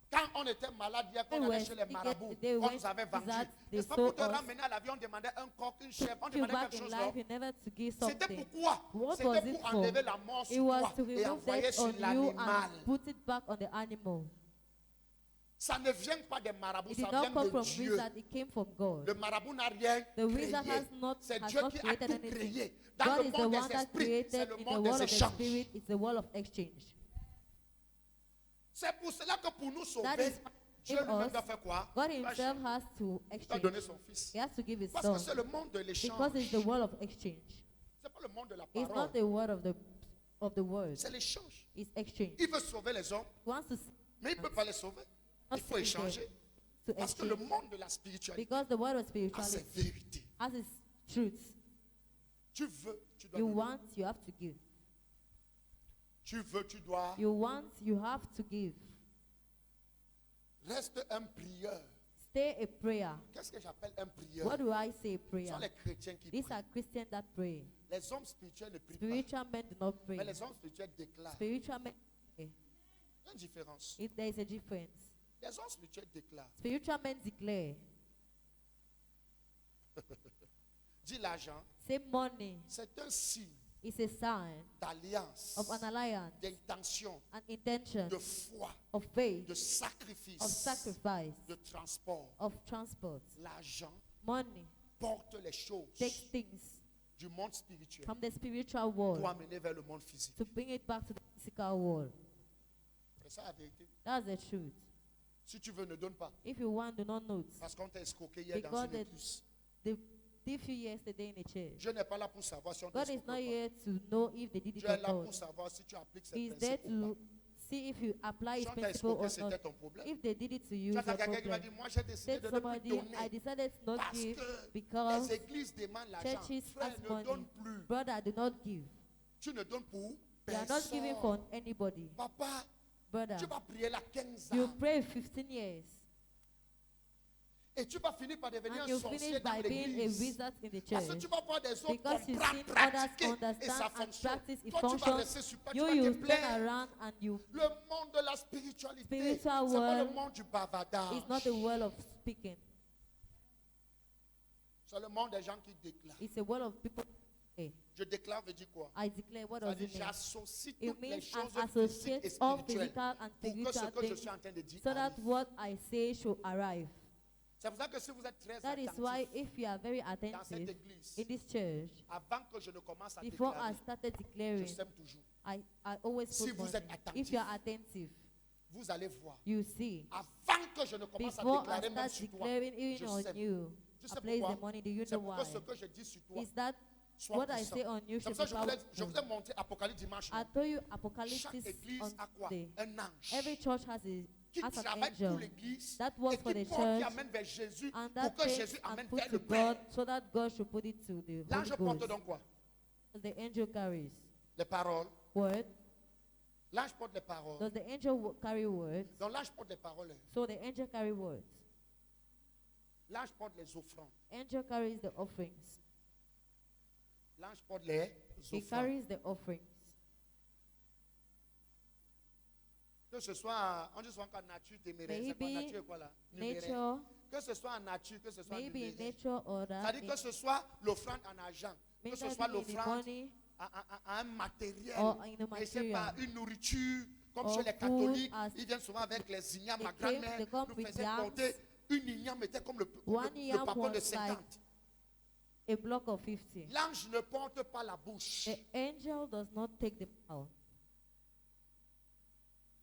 Quand on était malade, hier, quand They on allait were chez les sick, marabouts, they on went nous avait to vendu. that, they N'est-ce pas pour sold te us. ramener à l'avion, on demandait un coq, une chèvre, on Took you demandait back quelque in chose. life, Non? you never to give C'était something. pourquoi? What was C'était it pour for? enlever la mort It sur was toi to et remove envoyer death sur on you l'animal. and put it back on the animal. Ça ne vient pas des marabouts, It ça did not vient come de from Dieu. wizard, it came from God. Le marabout n'a rien The wizard créé. has not C'est Dieu qui a created tout anything. créé. Dans God le is the monde one des that esprits, c'est created le in the monde world des of the échanges. spirit. It's the world of exchange. C'est pour cela que pour nous That sauver, is Dieu in lui-même us. doit faire quoi? God Il doit himself has to donner exchange. son fils. He has to give his Parce que son. c'est le monde de l'échange. Because it's the world of exchange. C'est pas le monde de la It's parole. not the word of the word. C'est l'échange. It's exchange. Il veut sauver les hommes, He wants to mais il ne peut pas les sauver. not Il faut save échanger. them, to Parce que le exchange. monde de la spiritualité Because the word of a ses spirituality vérités. has its truths. Tu veux, tu dois You donner. want, you have to give. Tu veux, tu dois. You want, you have to give. Reste un prieur. Stay a prayer. Qu'est-ce que j'appelle un prieur? What do I say Ce prayer? sont les chrétiens qui These prient. are Christians that pray. Les hommes spirituels ne prient Spiritual men do not pas. pray. Mais les hommes spirituels déclarent. Spiritual men pray. Il y a une différence. There is a difference. Les hommes spirituels déclarent. Spiritual men declare. Dis l'argent, Say money c'est un signe is a sign d'alliance, of an alliance, d'intention, an intention, de foi, of faith, de sacrifice, of sacrifice, de transport. of transport. L'argent Money porte les choses takes things du monde spirituel from the spiritual pour world amener vers le monde physique. to bring it back to the physical world. C'est ça la vérité. That's the truth. Si tu veux, ne donne pas. If you want, do not note. Parce qu'on t'a escroqué hier dans Because une église. they thief you yesterday in the church. Dieu n'est pas là pour savoir si on t'a God is not escroqué ou here to know if they did pas. it Dieu est là or pour not. savoir si tu appliques ces He's there principes ou to pas. see if you apply Si his on t'a principle escroqué, or c'était not. ton problème. If they did it to you, Tu it's as your quelqu'un qui va problem. dire, moi j'ai décidé Said de ne plus somebody, I donner. decided to not Parce give que because les églises demandent l'argent. churches Frère, ask ne money. donne plus. Brother, do not give. Tu ne donnes pour You are not giving for personne. anybody. Papa, Brother, tu vas prier là 15 you ans. pray 15 years Et tu vas finir par devenir and un you sorcier finish dans by being a l'église. wizard in the Parce que church. tu vas voir des autres Because you've comprendre, seen others pratiquer et ça understand and fonctionne. practice it Toi, tu vas functions. rester sur place, tu You vas te turn plaindre. around and you. Le monde de la spiritualité, Spiritual c'est pas le world monde du bavardage. It's not the world of speaking. C'est le monde des gens qui déclarent. It's a world of people. Hey, Je déclare veut dire quoi? I declare, what Ça does veut it dire mean? j'associe It toutes les means choses an physiques et associate all spirituelles physical and pour que ce spiritual que je things suis en train de dire so that arrive. what I say should arrive. C'est pour ça que si vous êtes très That is attentif why if you are very dans cette attentive église, in this church, avant que je ne commence à before I déclarer, started je declaring, sème toujours. I always Si put vous money. êtes attentif, If you are attentive, Vous allez voir. you see. Avant que je ne commence à Before I déclarer même start sur toi, declaring je even on sème. you, Tu I sais place pourquoi? the money. Do you C'est know pour why? que ce que je dis sur toi Is that soit what I puissant. say on you C'est should pour be ça que je vous ai powerful? montré Apocalypse dimanche. I told you Apocalypse Chaque on église a quoi? day. Un ange Every church has qui an travaille pour angel l'église that et works for qui the porte, qui church amène vers Jésus and pour that que takes Jésus and amène puts vers to le Père. God so that God should put it to the L'ange Holy porte Ghost. donc quoi? Does the angel carries Les paroles. word? L'ange porte les paroles. Does the angel carry words? Donc l'ange porte les paroles. So the angel carry words. L'ange porte les offrandes. Angel carries the offerings. L'ange porte les He offrandes. carries the offerings. Que ce soit, on dit souvent qu'en nature téméraire. C'est quoi Maybe nature quoi là? Numéraire. Nature, Que ce soit en nature, que ce soit en maybe in numéraire. nature or that. C'est-à-dire que ce soit l'offrande en argent, que ce soit Maybe in the l'offrande money à un matériel, or in the je sais pas, material. une nourriture, Comme or chez les food catholiques, as ils viennent souvent avec les ignames. Ma they came- grand-mère they come nous with faisait yams. porter une igname, était comme One le yam papa de was 50. a block of 50. L'ange ne porte pas la bouche. The angel does not take them out.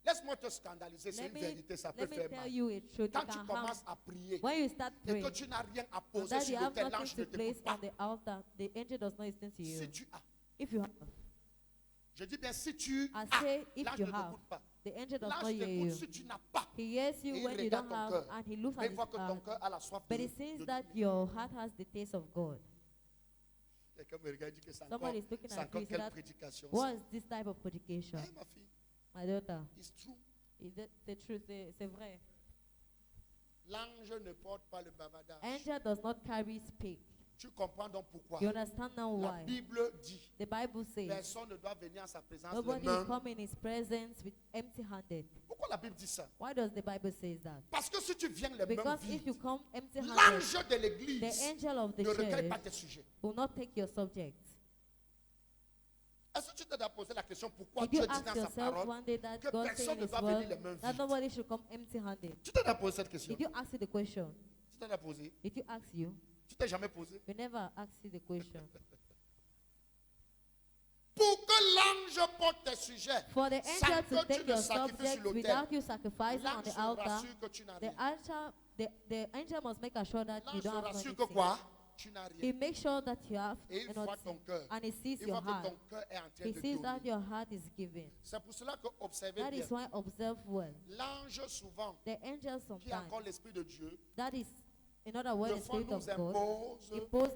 Laisse-moi te scandaliser, c'est Let une me, vérité, ça peut let me faire tell mal. you a truth. Quand It tu can harm. commences à prier When you start et que praying, tu n'as rien à and poser that you sur have l'autel, nothing l'ange ne to place t'écoute pas. on the altar, the angel does not listen to you. Si tu as, If you have, je dis bien si tu I as, say if l'ange you ne have, t'écoute pas. the angel does not L'ange hear t'écoute you. si tu n'as pas. He hears you Et il when you regarde don't ton have, cœur. and he looks Mais at il his voit que ton heart. cœur a la soif But de he sees de that lui. your heart has the taste of God. Quelqu'un me regarde et dit que c'est encore, Somebody is looking c'est at you. encore Say quelle that, prédication. what is this type of predication? Ma fille, My daughter, it's true. c'est true, c'est vrai. L'ange ne porte pas le bavardage. Angel does not carry speak. Tu comprends donc pourquoi You understand now la why? Bible dit The Bible says personne ne doit venir en sa présence les nobody will mains. come in his presence with empty-handed. Pourquoi la Bible dit ça? Why does the Bible say that? Parce que si tu viens les mains Because if you vides, come empty-handed, l'ange de the l'église angel of the ne recueille church pas tes sujets. will not take your subject. Est-ce que tu t'es déjà posé la question pourquoi Did you Dieu dit ask dans sa yourself parole one day that que God said personne in ne His doit venir word les mains that vides? nobody should come empty-handed? Tu t'es déjà posé cette question? Did you ask you the question? Tu t'es déjà posé? Did you ask you? Tu t'es jamais posé? We never asked you the question. Pour que l'ange porte tes sujets, For the sans angel to que tu take ne your sacrifies sur subject l'autel, without you sacrificing on l'ange the se altar, rassure que tu n'as the rien. angel must make sure that you L'ange se don't have rassure que anything. quoi? Tu n'as He rien. makes sure that you have Et il voit nothing. ton cœur. And he sees Il your voit que heart. ton cœur est en train He de sees that donner. your heart is giving. C'est pour cela que observez That bien. is why observe well. L'ange souvent, The angel qui a encore sometimes, l'esprit de Dieu, that is, in other words, de the fois spirit of nous God, impose impose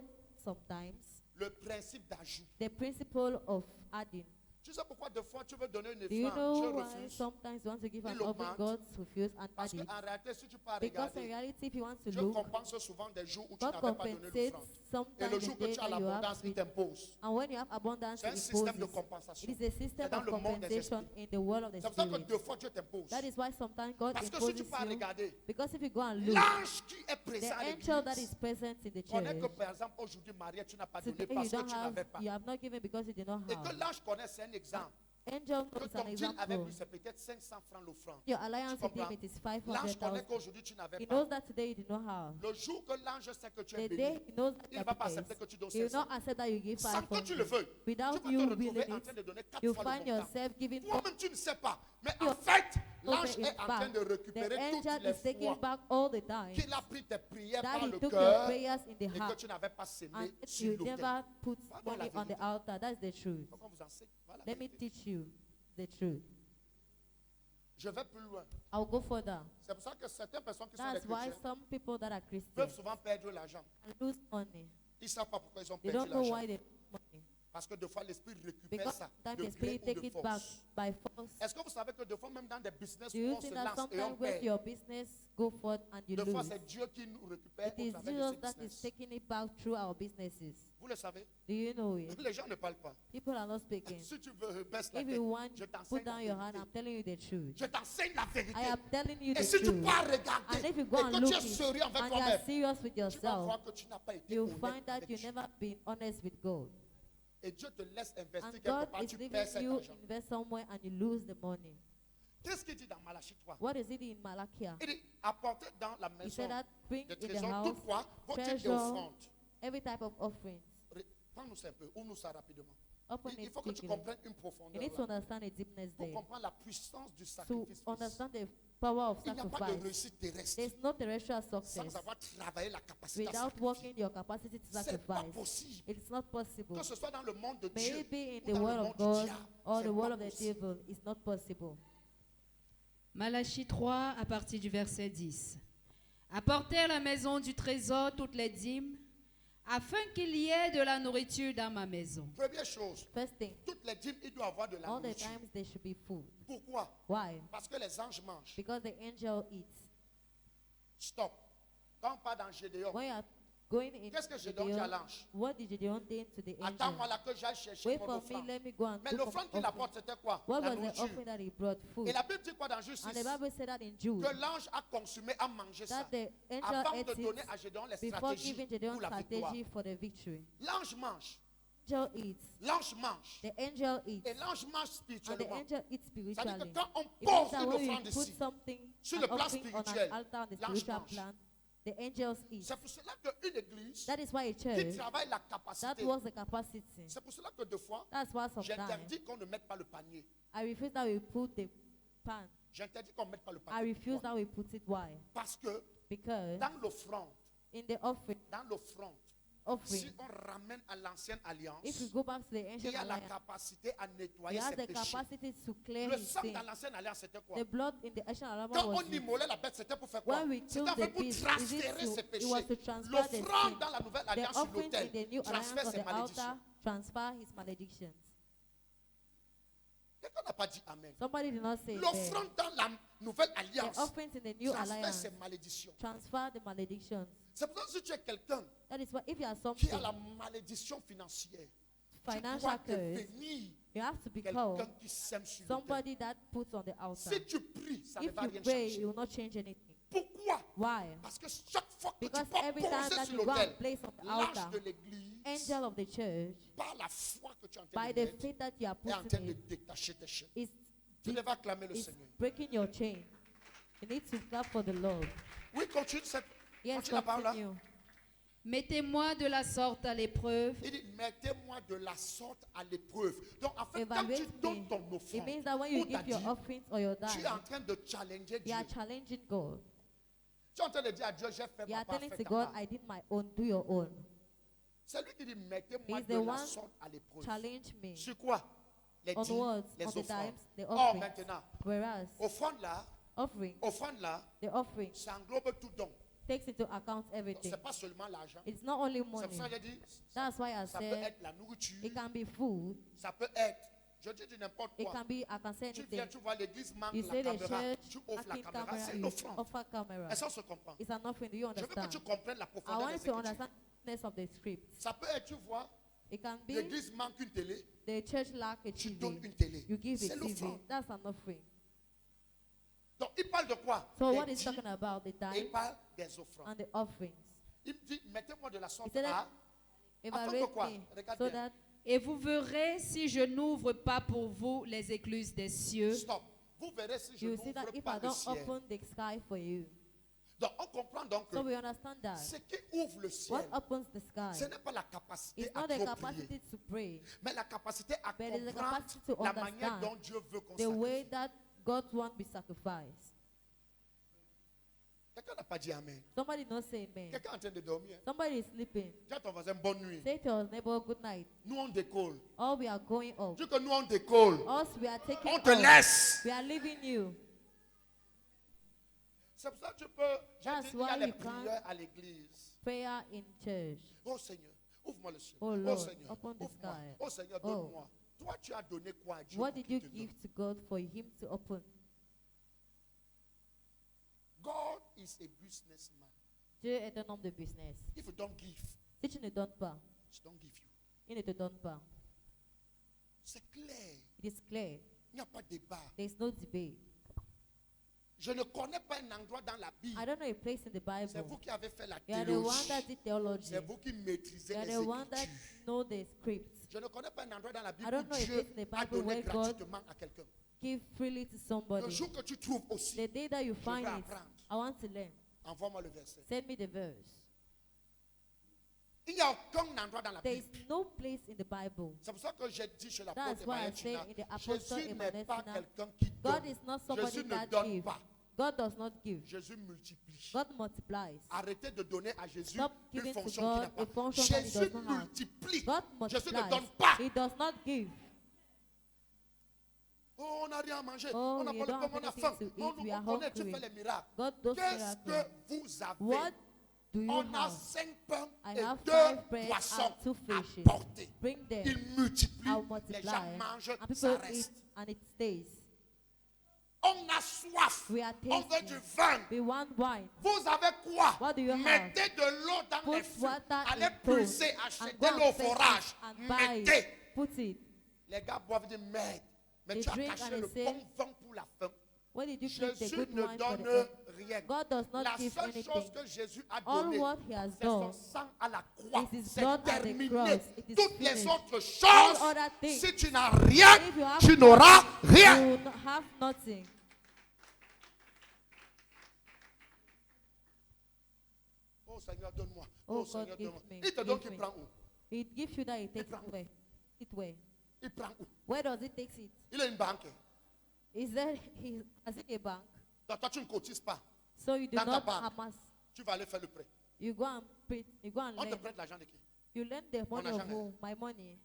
sometimes le principe d'ajout. the principle of adding. Tu sais pourquoi deux fois tu veux donner une Do you offrande, Dieu know why refuse? sometimes you want to give an Il offering, augmente. God refuses and Parce add it? qu'en réalité, si tu peux Because in regarder, reality, if you want to Dieu look, compense souvent des jours où tu God n'avais pas donné compensates l'offrande. Et sometimes le the jour que day tu as that you l'abondance, have, il t'impose. and when you have abundance, C'est un it système de imposes. compensation. It is a system C'est dans of le monde des compensation esprits. in the world of the C'est pour ça que spirit. deux fois Dieu t'impose. That is why sometimes God Parce que si imposes tu peux you. regarder, Because if you go and look, l'ange qui est the présent à angel that is l'église present in the connaît que church, par exemple aujourd'hui Marie, tu n'as pas donné today parce que you don't tu n'avais pas. have, you have not given because you did not Et que have. l'ange connaît, c'est un exemple. Angel Que is ton an deal avec example. lui, c'est peut-être 500 francs l'offrande. Your alliance Tu with him, comprends? it is L'ange connaît 500,000. qu'aujourd'hui tu n'avais He pas. knows that today you did not have. Le jour que l'ange sait que tu es The béni, day he knows that il you ne va pas are accepter que tu donnes blessed, he will 500. not accept that you give Sans que tu le 500. veuilles, tu Without vas te you retrouver willing en it, train de donner 4 you fois le find montant. yourself giving Toi-même, tu ne sais pas. Mais en Your- fait, l'ange Okay, est in en train fact, de the récupérer toutes angel les is taking fois back all the time qu'il a pris tes prières that par he le took your cœur prayers in the et que heart tu n'avais pas sémé and sur you l'autel. never put Voilà la money on the vérité. altar. That's the truth. Faut qu'on vous enseigne. Voilà la Let me vérité. teach you the truth. Je vais plus loin. I'll go further. C'est pour ça que certaines personnes qui sont des That's why chrétiens some people that are peuvent Christians souvent perdre l'argent. lose money. Ils ne savent pas pourquoi ils ont They perdu don't know l'argent. why they lose money. Parce que des fois, l'esprit récupère Because ça sometimes de the spirit gré ou take de it back force. by force. Est-ce que vous savez que des fois, même dans des business Do où you on se think that lance et on sometimes when perd, your business go forth and you des fois, lose, c'est Dieu qui nous récupère it au is travers de Jesus ces that is business. taking it back through our businesses. Vous le savez? Do you know it? Les gens ne parlent pas. People are not speaking. Si tu veux, baisse la If tête. you want, Je put t'enseigne down la your hand. vérité. I'm telling you the truth. Je t'enseigne la vérité. I am telling you Et the si tu truth. pars regarder And if you go et and que look tu es it, sérieux avec and you are toi-même, serious with tu vas yourself, voir que tu n'as pas été you'll honnête find that avec you've Dieu. never been honest with God. Et Dieu te laisse investir And quelque God part, is tu leaving perds cet you argent. invest somewhere and you lose the money. Qu'est-ce qu'il dit dans Malachie 3? What is it in Malachi? Il dit, apportez dans la He maison said that bring des in the trésors house toutefois vos types treasure, d'offrandes. every type of offerings. Prends-nous ça un peu, ouvre-nous ça rapidement. Open Il it faut que tu quickly. comprennes une You profondeur. need to là. understand the deepness Pour there. comprendre la puissance du To sacrifice. understand the power of Il n'y a pas de sacrifice. réussite terrestre There's no terrestrial success sans avoir travaillé la capacité à without sacrifier. working your capacity to C'est pas sacrifice. possible. It's not possible. Que ce soit dans le monde de Dieu Maybe in ou the dans le world of monde du God diable, or c'est the world pas of the possible. devil, it's not possible. Malachie 3 à partir du verset 10. Apportez à la maison du trésor toutes les dîmes, afin qu'il y ait de la nourriture dans ma maison. Première chose, First thing, toutes les dîmes, il doit avoir de la all the nourriture. times there should be food. Pourquoi? Why? Parce que les anges mangent. Because the angel eats. Stop. Quand on part dans Gédéon, When you are going in qu'est-ce que Gédéon dit à Gideon, l'ange? what did Gideon think to the Attends-moi angel? là que j'aille chercher Wait mon for me, offrande. let me go and Mais look l'offrande for qu'il my apporte, offering. c'était quoi? What La was the nourriture. offering that he brought? Food. Et la Bible dit quoi dans Justice? And the Bible said that in Jude, Que l'ange a consumé, a mangé ça. that the angel Avant de ate donner it à Gédéon les before stratégies giving Gideon pour la victoire. strategy for the victory. L'ange mange. angel eats. L'ange mange. The angel eats. Et l'ange mange And the spirituellement. angel eats C'est-à-dire spiritually. que quand on It means pose that une when offrande we put ici, something, sur an le plan offering on an spirituel, altar on the l'ange spiritual mange. plan, the angels eat. c'est pour cela qu'une église That is why a qui church, travaille la that capacité, was the capacity. c'est pour cela que deux fois, That's why sometimes j'interdis qu'on ne mette pas le panier. I refuse that we put the pan. J'interdis qu'on ne mette pas le I panier. refuse Pourquoi? that we put it. Why? Parce que Because dans l'offrande, in the offering, si on ramène à l'ancienne alliance, if we go back to the il ancient y a la alliance, capacité à he nettoyer has ses the péchés. capacity to clear Le his sang sin. dans l'ancienne alliance, c'était quoi? The blood in the ancient alliance Quand was on used. immolait la bête, c'était pour faire quoi? When we C'était killed en fait the pour beast, transférer ses it péchés. was to transfer the L'offrande sin. dans la nouvelle The alliance sur offering in l'autel the new transfère alliance on ses the altar malédictions. transfer his maledictions. Quelqu'un n'a pas dit Amen. Somebody did not say amen. L'offrande dans la nouvelle The alliance offerings in the new transfère alliance ses malédictions. transfer the maledictions. C'est pour ça que si tu es quelqu'un That is why if you are qui something a la malédiction financière, tu financial dois curse, devenir you have to become quelqu'un qui sème sur l'autel. somebody that puts on the altar. Si tu pries, ça ne If va you rien pray, changer. it will not change anything. Pourquoi? Why? Parce que chaque fois que Because tu vas every time poser that sur you go and l'autel, place on the l'ange altar, de l'église, angel of the church, par la foi que tu es en train by de the mettre, faith that you are est en train putting de in, détacher tes chaînes. is Tu devais acclamer le Seigneur. breaking your chain. You need to clap for the Lord. Oui, continue, Yes, continue la parole là. continue. Mettez-moi de la sorte à l'épreuve, Il dit, mettez-moi de la sorte à l'épreuve. Donc, en fait, quand tu Evaluate donnes me. ton It offrande, means that when you on t'a give your dit, offerings or your tu es tithe, en train de challenger you Dieu. are challenging God. Tu es en train de dire à Dieu, j'ai fait You ma are part, telling fais to ta God, part. I did my own, do your own. C'est lui qui dit, mettez-moi He's de the la one sorte à l'épreuve. Challenge me. Sur quoi? Les On dîmes, words, les on the offrandes. times, the Or, offerings. maintenant, Whereas offrande là, the offering ça englobe tout don. takes into account Donc, everything. c'est pas seulement l'argent. It's not only C'est money. pour ça que j'ai dit, That's why I ça peut said être la nourriture, it can be food. ça peut être, je dis n'importe It quoi. can be, I can say Tu viens, anything. tu vois l'église manque You la say the caméra, church tu offres la lacking caméra, camera, c'est une you offrande. offer camera. Est-ce qu'on se comprend? It's an offering. Do you Je veux que tu understand? comprennes la I profondeur want des you to Écritures. understand the depth of the script. Ça peut être, tu vois, It can be l'église manque une télé, the church lack a tu donnes TV. une télé. You give C'est a TV. l'offrande. That's an offering. Donc, il parle de quoi? So Des what is dîmes, talking about? The et il tithe parle des offrandes. and the offerings. Il me dit, mettez-moi de la He sorte said à... that evaluate quoi? me Regarde so bien. that et vous verrez si je n'ouvre pas pour vous les écluses des cieux. Stop. Vous verrez si je you see that n'ouvre if pas I le don't ciel. open the sky for you. Donc, on comprend donc que So we understand that. ce qui ouvre le ciel, What opens the ce sky? n'est pas la capacité It's à not the trop prier, capacity to pray, mais la capacité à but it's the comprendre capacity to la manière understand dont Dieu veut qu'on the way sacrifie. that God wants be sacrificed. Quelqu'un n'a pas dit Amen. Somebody not say amen. Quelqu'un est en train de dormir. Somebody is sleeping. Dis à ton voisin bonne nuit. Say to your neighbor good night. Nous on décolle. Or we are going off. Dis que nous on décolle. Us we are taking On te off. laisse. We are leaving you. C'est pour ça que tu peux. J'ai That's dit, il y a why les you can't- prières à l'église. Prayer in church. Oh Seigneur, ouvre-moi le ciel. Oh Lord, Seigneur, open the ouvre-moi. sky. Oh Seigneur, Oh. donne-moi. Toi, tu as donné quoi à Dieu? What pour did qu'il you te give donne? to God for him to open? God is a businessman. Dieu est un homme de business. If you don't give, Si tu ne donnes pas, he don't give you. il ne te donne pas. C'est clair. It is clear. Il n'y a pas de débat. There is no debate. Je ne connais pas un endroit dans la Bible. I don't know a place in the C'est Bible. vous qui avez fait la You are the one théologie. that did theology. C'est vous qui maîtrisez You are les the one that Écritures. know the scripts. Je ne connais pas un endroit dans la Bible I don't où know a Dieu place in the a Bible donné where God gratuitement à quelqu'un. give freely to Le somebody. jour que tu trouves aussi, The day that you veux find it, apprendre. I want to learn. envoie-moi le verset. Send me the verse. Il n'y a aucun endroit dans la There Bible. is no place in the Bible. C'est pour ça que j'ai dit chez That's l'apôtre why I Emmanuel say Tina, in the Apostle Jésus n'est Emmanuel pas Tina, quelqu'un qui God donne. is not somebody Jésus ne that donne gives. pas. God does not give. Jésus multiplie. God multiplies. Arrêtez de donner à Jésus Stop une giving to fonction qu'il n'a God a pas. function that he Jésus does not have. multiplie. God Jésus ne multiplies. donne pas. He does not give. Oh, on n'a rien à manger. Oh, on n'a you pas le don't pain, have on a anything faim. to On eat. We nous are connaît, tu hungry. fais les miracles. God does Qu'est-ce que miracles. vous avez? What do you On a have? 5 pains I et have 2 5 bread poissons and 2 à fishes. porter. Bring them. Il multiplie. I'll Les multiply. gens mangent, And ça people eat reste. and it stays. On a soif. We are On veut tasty. du vin. We want wine. Vous avez quoi? What do you have? Mettez de l'eau dans les Put fûts. water Allez in bowl pulser, and achetez go l'eau au and fetch forage. it and buy Mettez. it. Put it. Les gars boivent du merde. Mais They tu as drink caché and le they say- bon vin pour la faim. Where did you keep the Jésus good ne wine for donne the end? rien. God does not La give seule anything. chose que Jésus a All donnée, what he has c'est son done sang à la croix. is his C'est blood at the terminé. cross. It is Toutes les finished. autres All choses, other things, si tu n'as rien, if you have tu n'auras rien. you will have nothing. Oh Seigneur, donne-moi. Oh, Oh God, Seigneur, give donne-moi. me, Il te donne, give il me. prend où? It gives you that, it takes prend it away. It away. Il prend où? Where does it take it? Il a une banque. Is there, has it a bank? Donc toi, tu ne cotises pas. So you do Dans ta not banque. amass. Tu vas aller faire le prêt. You go and pay, you go and On te lend. prête l'argent de qui? You lend the money argent of est- who? My money.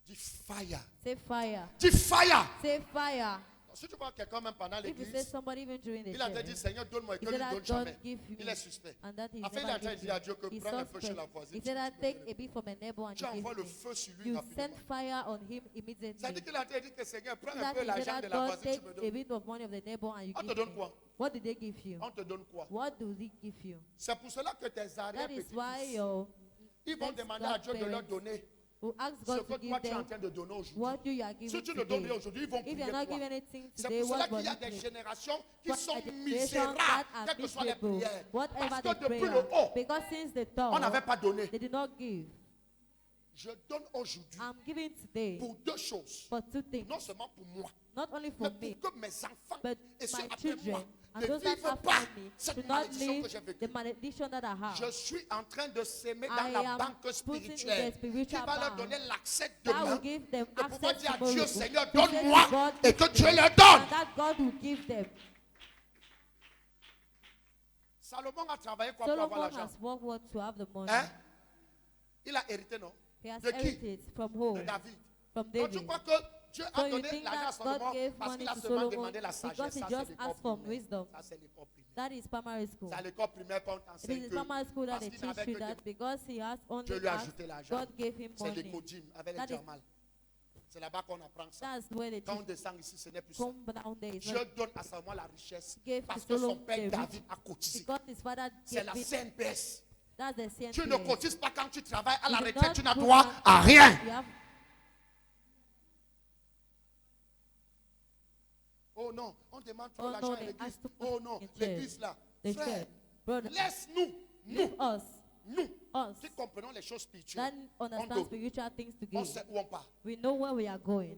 Dis fire. Say fire. Dis fire. Say fire. Si tu vois quelqu'un même pendant If you say l'église, somebody even during the il a dit church, Seigneur, donne-moi et he que said lui that donne God jamais. give Il me, est suspect. and that he Après, il a never déjà give dit à you. Dieu que He's prends un peu chez suspect. la voisine. He tu said that peux take donner. a bit from a neighbor and Tu you give envoies le me. feu sur lui You rapidement. send fire on him Ça immediately. dit qu'il a dit que Seigneur, prends un That peu he said l'argent that de la God voisine, take tu me a donnes. bit of money of the neighbor and you On te give donne me. quoi? What did they give you? On te donne quoi? What do they give you? C'est pour cela que tes That is why arrière-petits-fils, your ils vont next demander à Dieu de leur grandparents donner will ask ce God que to toi give tu es en them train de donner aujourd'hui. what you are Si giving tu ne donnes rien today. aujourd'hui, ils vont If prier you are not toi. giving anything C'est today, pour cela what qu'il y a will des you générations qui What sont are the generations misérables, that are quelles que soient les miserable, prières. whatever Parce the que depuis le prayer, haut, because since the on top, n'avait pas donné. they did not give. Je donne aujourd'hui I'm giving today pour deux choses. for two things, Non seulement pour moi, not only mais for me, pour que mes enfants but et ceux my après children moi and ne those that vivent pas after me cette do not malédiction que live j'ai the vécue. malediction that I have. Je suis en train de s'aimer I dans la am banque putting in spirituelle the qui spiritual va leur bank donner l'accès that demain will give them de pouvoir access dire à tomorrow. Dieu, Seigneur, To say to donne-moi God, et que give Dieu them, leur donne. and that God will give them. Salomon a travaillé quoi pour avoir Solomon l'argent? has worked what to have the money. Hein? Il a hérité, non? He has De qui? inherited from De who? David. From Donc tu David. crois que Dieu a So you donné think l'argent à that God Salomon gave parce money qu'il a to seulement Solomon demandé la because sagesse. he Ça, just c'est l'école asked for primaire. wisdom? Ça, c'est l'école primaire. That is primary school. C'est à l'école primaire qu'on It is t'enseigne in que primary school that parce they qu'il teach n'avait you que that des... because he has only Dieu lui a asked, ajouté l'argent. God gave him C'est money. l'écodime avec les That is- Djarmal. C'est là-bas qu'on apprend ça. That's where they Quand on teach. descend ici, ce n'est plus ça. Come down there. It's Dieu not donne à Salomon la richesse gave to parce que son Solomon père the David rich a cotisé. because his father C'est gave la it. CNPS. That's the CNPS. Tu ne cotises pas quand tu travailles à la You do retraite, not tu n'as put droit on- à rien. You have- Oh non, on demande trop Oh l'argent no, à they l'église. ask too much Oh non, in church. l'église là. The Frère, church. Brother, laisse-nous, give us, nous, us, qui comprenons les choses that spirituelles. understand donne. spiritual things to On give. sait où on part. We know where we are going.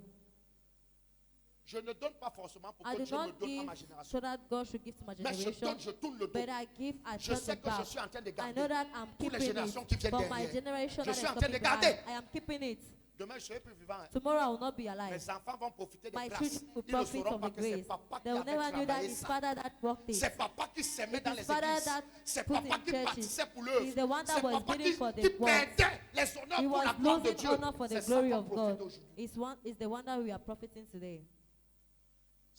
Je ne donne pas forcément pour I que do Dieu me not donne à give ma génération. so that God should give to my Mais je generation. donne, je tourne le dos. But I give, I Je turn sais the que je back. suis en train de I know garder. that I'm Pour les keeping générations it. qui viennent For my derrière. generation Je that suis is en train de coming garder. behind, I am keeping it. Demain, je serai plus vivant. Tomorrow I will not be alive. Mes enfants vont profiter des My grâces. children will Ils ne profit sauront from pas the que c'est grace. papa qui They will avait never know that travaillé it's ça. father that worked it. C'est papa qui s'aimait It dans is les father églises. that C'est put papa in qui churches. bâtissait pour l'œuvre. He's the one that C'est was papa bidding qui for the qui works. perdait les honneurs He pour la was gloire de losing Dieu. honor for the C'est ça glory qu'on of profite God. aujourd'hui. It's the one that we are profiting today.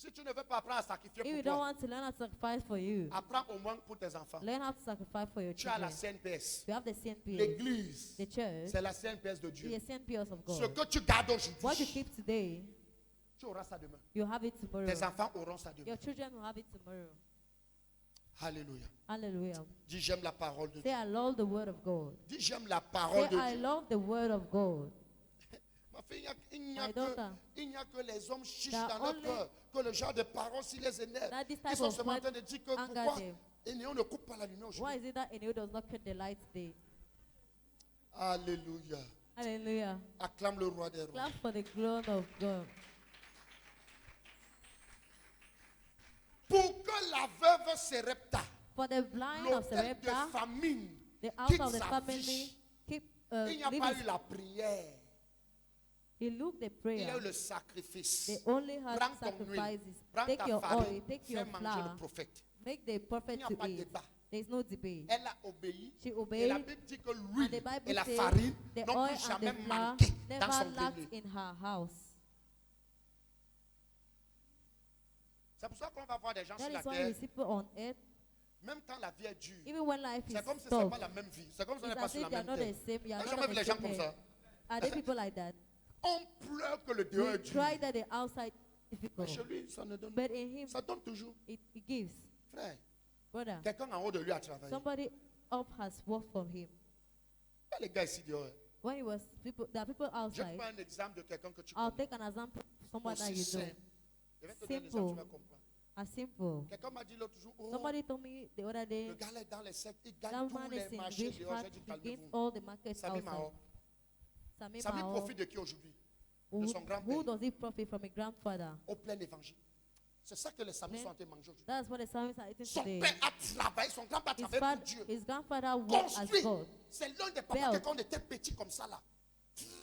Si tu ne veux pas apprendre à sacrifier If you pour don't toi, want to learn how to sacrifice for you, apprends au moins pour tes enfants. learn how to sacrifice for your Tu as la children. CNPS. You have the CNPS. L'église, The church c'est la CNPS de is Dieu. the CNPS of Ce God. que tu gardes What you aujourd'hui, keep today, tu auras ça demain. you have it tomorrow. Tes enfants auront ça demain. Your children will have it tomorrow. Alléluia. Hallelujah. Dis j'aime la parole de Say, Dieu. I love the word of God. Dis j'aime la Say, parole de I Dieu. love the word of God. Ma fille, il My daughter. n'y a que les hommes chiches There are dans leur only- cœur, que le genre de paroles s'ils les énervent. That this Ils type sont of seulement en word train de dire que anger pourquoi them. et Néo ne coupe pas la lumière Why aujourd'hui. is it that Eneo does not cut the light today? Alléluia. Hallelujah. Acclame le roi des rois. Clap for the glory of God. Pour que la veuve Serepta, For the blind of l'hôtel de Sarepta, famine, the house quitte of the sa family, vie. keep Il n'y a live pas his- eu la prière. he looked the Il y a prayer. eu le sacrifice. They only had Prends ton huile, sacrifices. prends Take ta your farine, oil, take fais your manger flour, le prophète. make the Il prophet n'y a to pas de eat. débat. There is no debate. Elle a obéi. She Et la obeyed, Bible dit que and the l'huile Bible et la says farine the n'ont oil plus and jamais the flour manqué dans never son lacked grenier. in her house. C'est pour ça qu'on va voir des gens That sur la is why terre, we see people on earth, même quand la vie est dure. even when life is C'est comme si ce tough, n'est pas la même vie. C'est comme si on n'est it's pas as sur if la they are même not the terre. same. You are T'as not jamais on vu the les gens same comme earth. ça? Are there people like that? On pleure que le dehors We est dur. try that the outside is Mais difficult, chez lui, ça ne donne but in him, ça donne toujours. it gives. Frère, Brother, quelqu'un en haut de lui a travaillé. somebody up has worked for him. Il y a les gars ici dehors. When he was people, there are people Je te outside. prends un exemple de quelqu'un que tu I'll connais. take an example of someone that Aussi you know. simple. Je vais te donner un exemple, tu vas comprendre. are simple. Quelqu'un m'a dit l'autre jour, oh, Somebody told me the other day, le gars là est dans les sectes, il gagne that tous man les is in marchés rich dehors. fat, J'ai dit, he gains calmez-vous. all the markets Sami outside. Mao. Sami Sami Mao, profite de qui aujourd'hui? De who, son who grand-père. does he profit from a grandfather? Au plein évangile. C'est ça que les Samis sont en train de manger aujourd'hui. That's what the Psalmists are eating Son today. père a travaillé, son grand-père a His, travaillé pour Dieu. his grandfather worked as Construit. God. C'est l'un des papas Built. que quand on était petit comme ça là.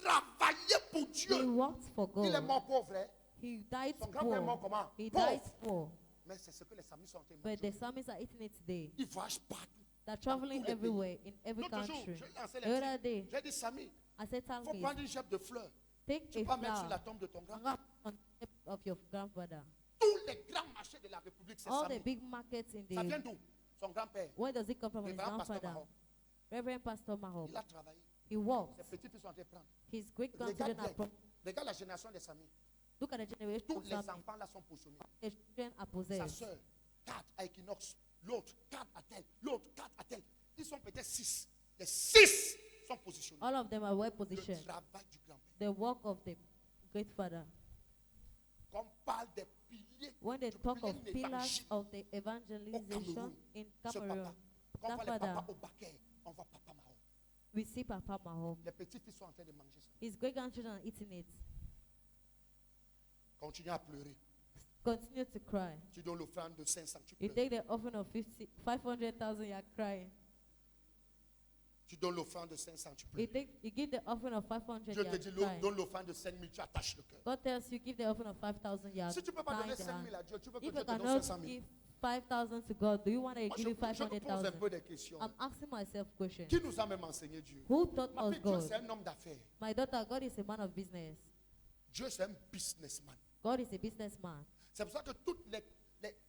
Travaillait pour He Dieu. worked for Il est God. mort pauvre. Hein? He died Son grand-père est mort poor. comment? He Pauvre. died poor. Mais c'est ce que les Samis sont en train de But manger. the Psalmists are eating it today. Ils voyagent partout. They're tous traveling les pays. everywhere, in every L'autre jour, country. je lançais The les other petits. day, J'ai dit, Sami, I said, il faut Psalmist, prendre une chèvre de fleurs. take Tu a peux mettre sur la flower tombe de ton grand. and wrap on the top of your grandfather. Tous les grands marchés de la République, c'est All the Sami. big markets in Ça vient the... d'où? Son grand-père. Where does it come from? Le His grand pasteur grandfather. Mahon. Reverend Pastor Mahop. Il a travaillé. He walked. Ses petits-fils sont en train de prendre. His great-grandchildren are... Regarde bien. Regarde la génération des Samis. Look at the generation Tous of les Psalmists. enfants là sont positionnés. The children are Sa possessed. soeur, 4 à Equinox. L'autre, 4 à tel. L'autre, 4 à tel. Ils sont peut-être 6. Les 6 sont positionnés. All of them are well Le positioned. travail du grand-père. The work of the great father. Quand on parle des piliers When they du talk plein of pillars évangile of the evangelization Cameroun, in ce Cameroon, papa. Quand on that voit les papas father, au baquet, on voit papa marron. we see Papa Mahop. Les petits-fils sont en train de manger ça. His great-grandchildren are eating it. Continue à pleurer. Continue to cry. Tu donnes l'offrande de 500, tu You pleures. take the offering of 500,000, you are crying. Tu donnes l'offrande de 500, tu You pleures. give the offering of 500, Dieu you te are dit, crying. donne l'offrande de 5000, tu attaches le cœur. God tells you, give the offering of 5,000, you are Si tu ne peux pas tying donner the 5000 hand. à Dieu, tu veux que If Dieu you te donne cannot 500 000. give 5,000 to God, do you want to Moi, give you je me pose un 500,000? peu des questions. I'm asking myself questions. Qui nous a même enseigné Dieu? Who taught Ma us fille, Dieu, God? c'est un homme d'affaires. My daughter, God is a man of business. Dieu, c'est un businessman. God is a businessman. C'est pour ça que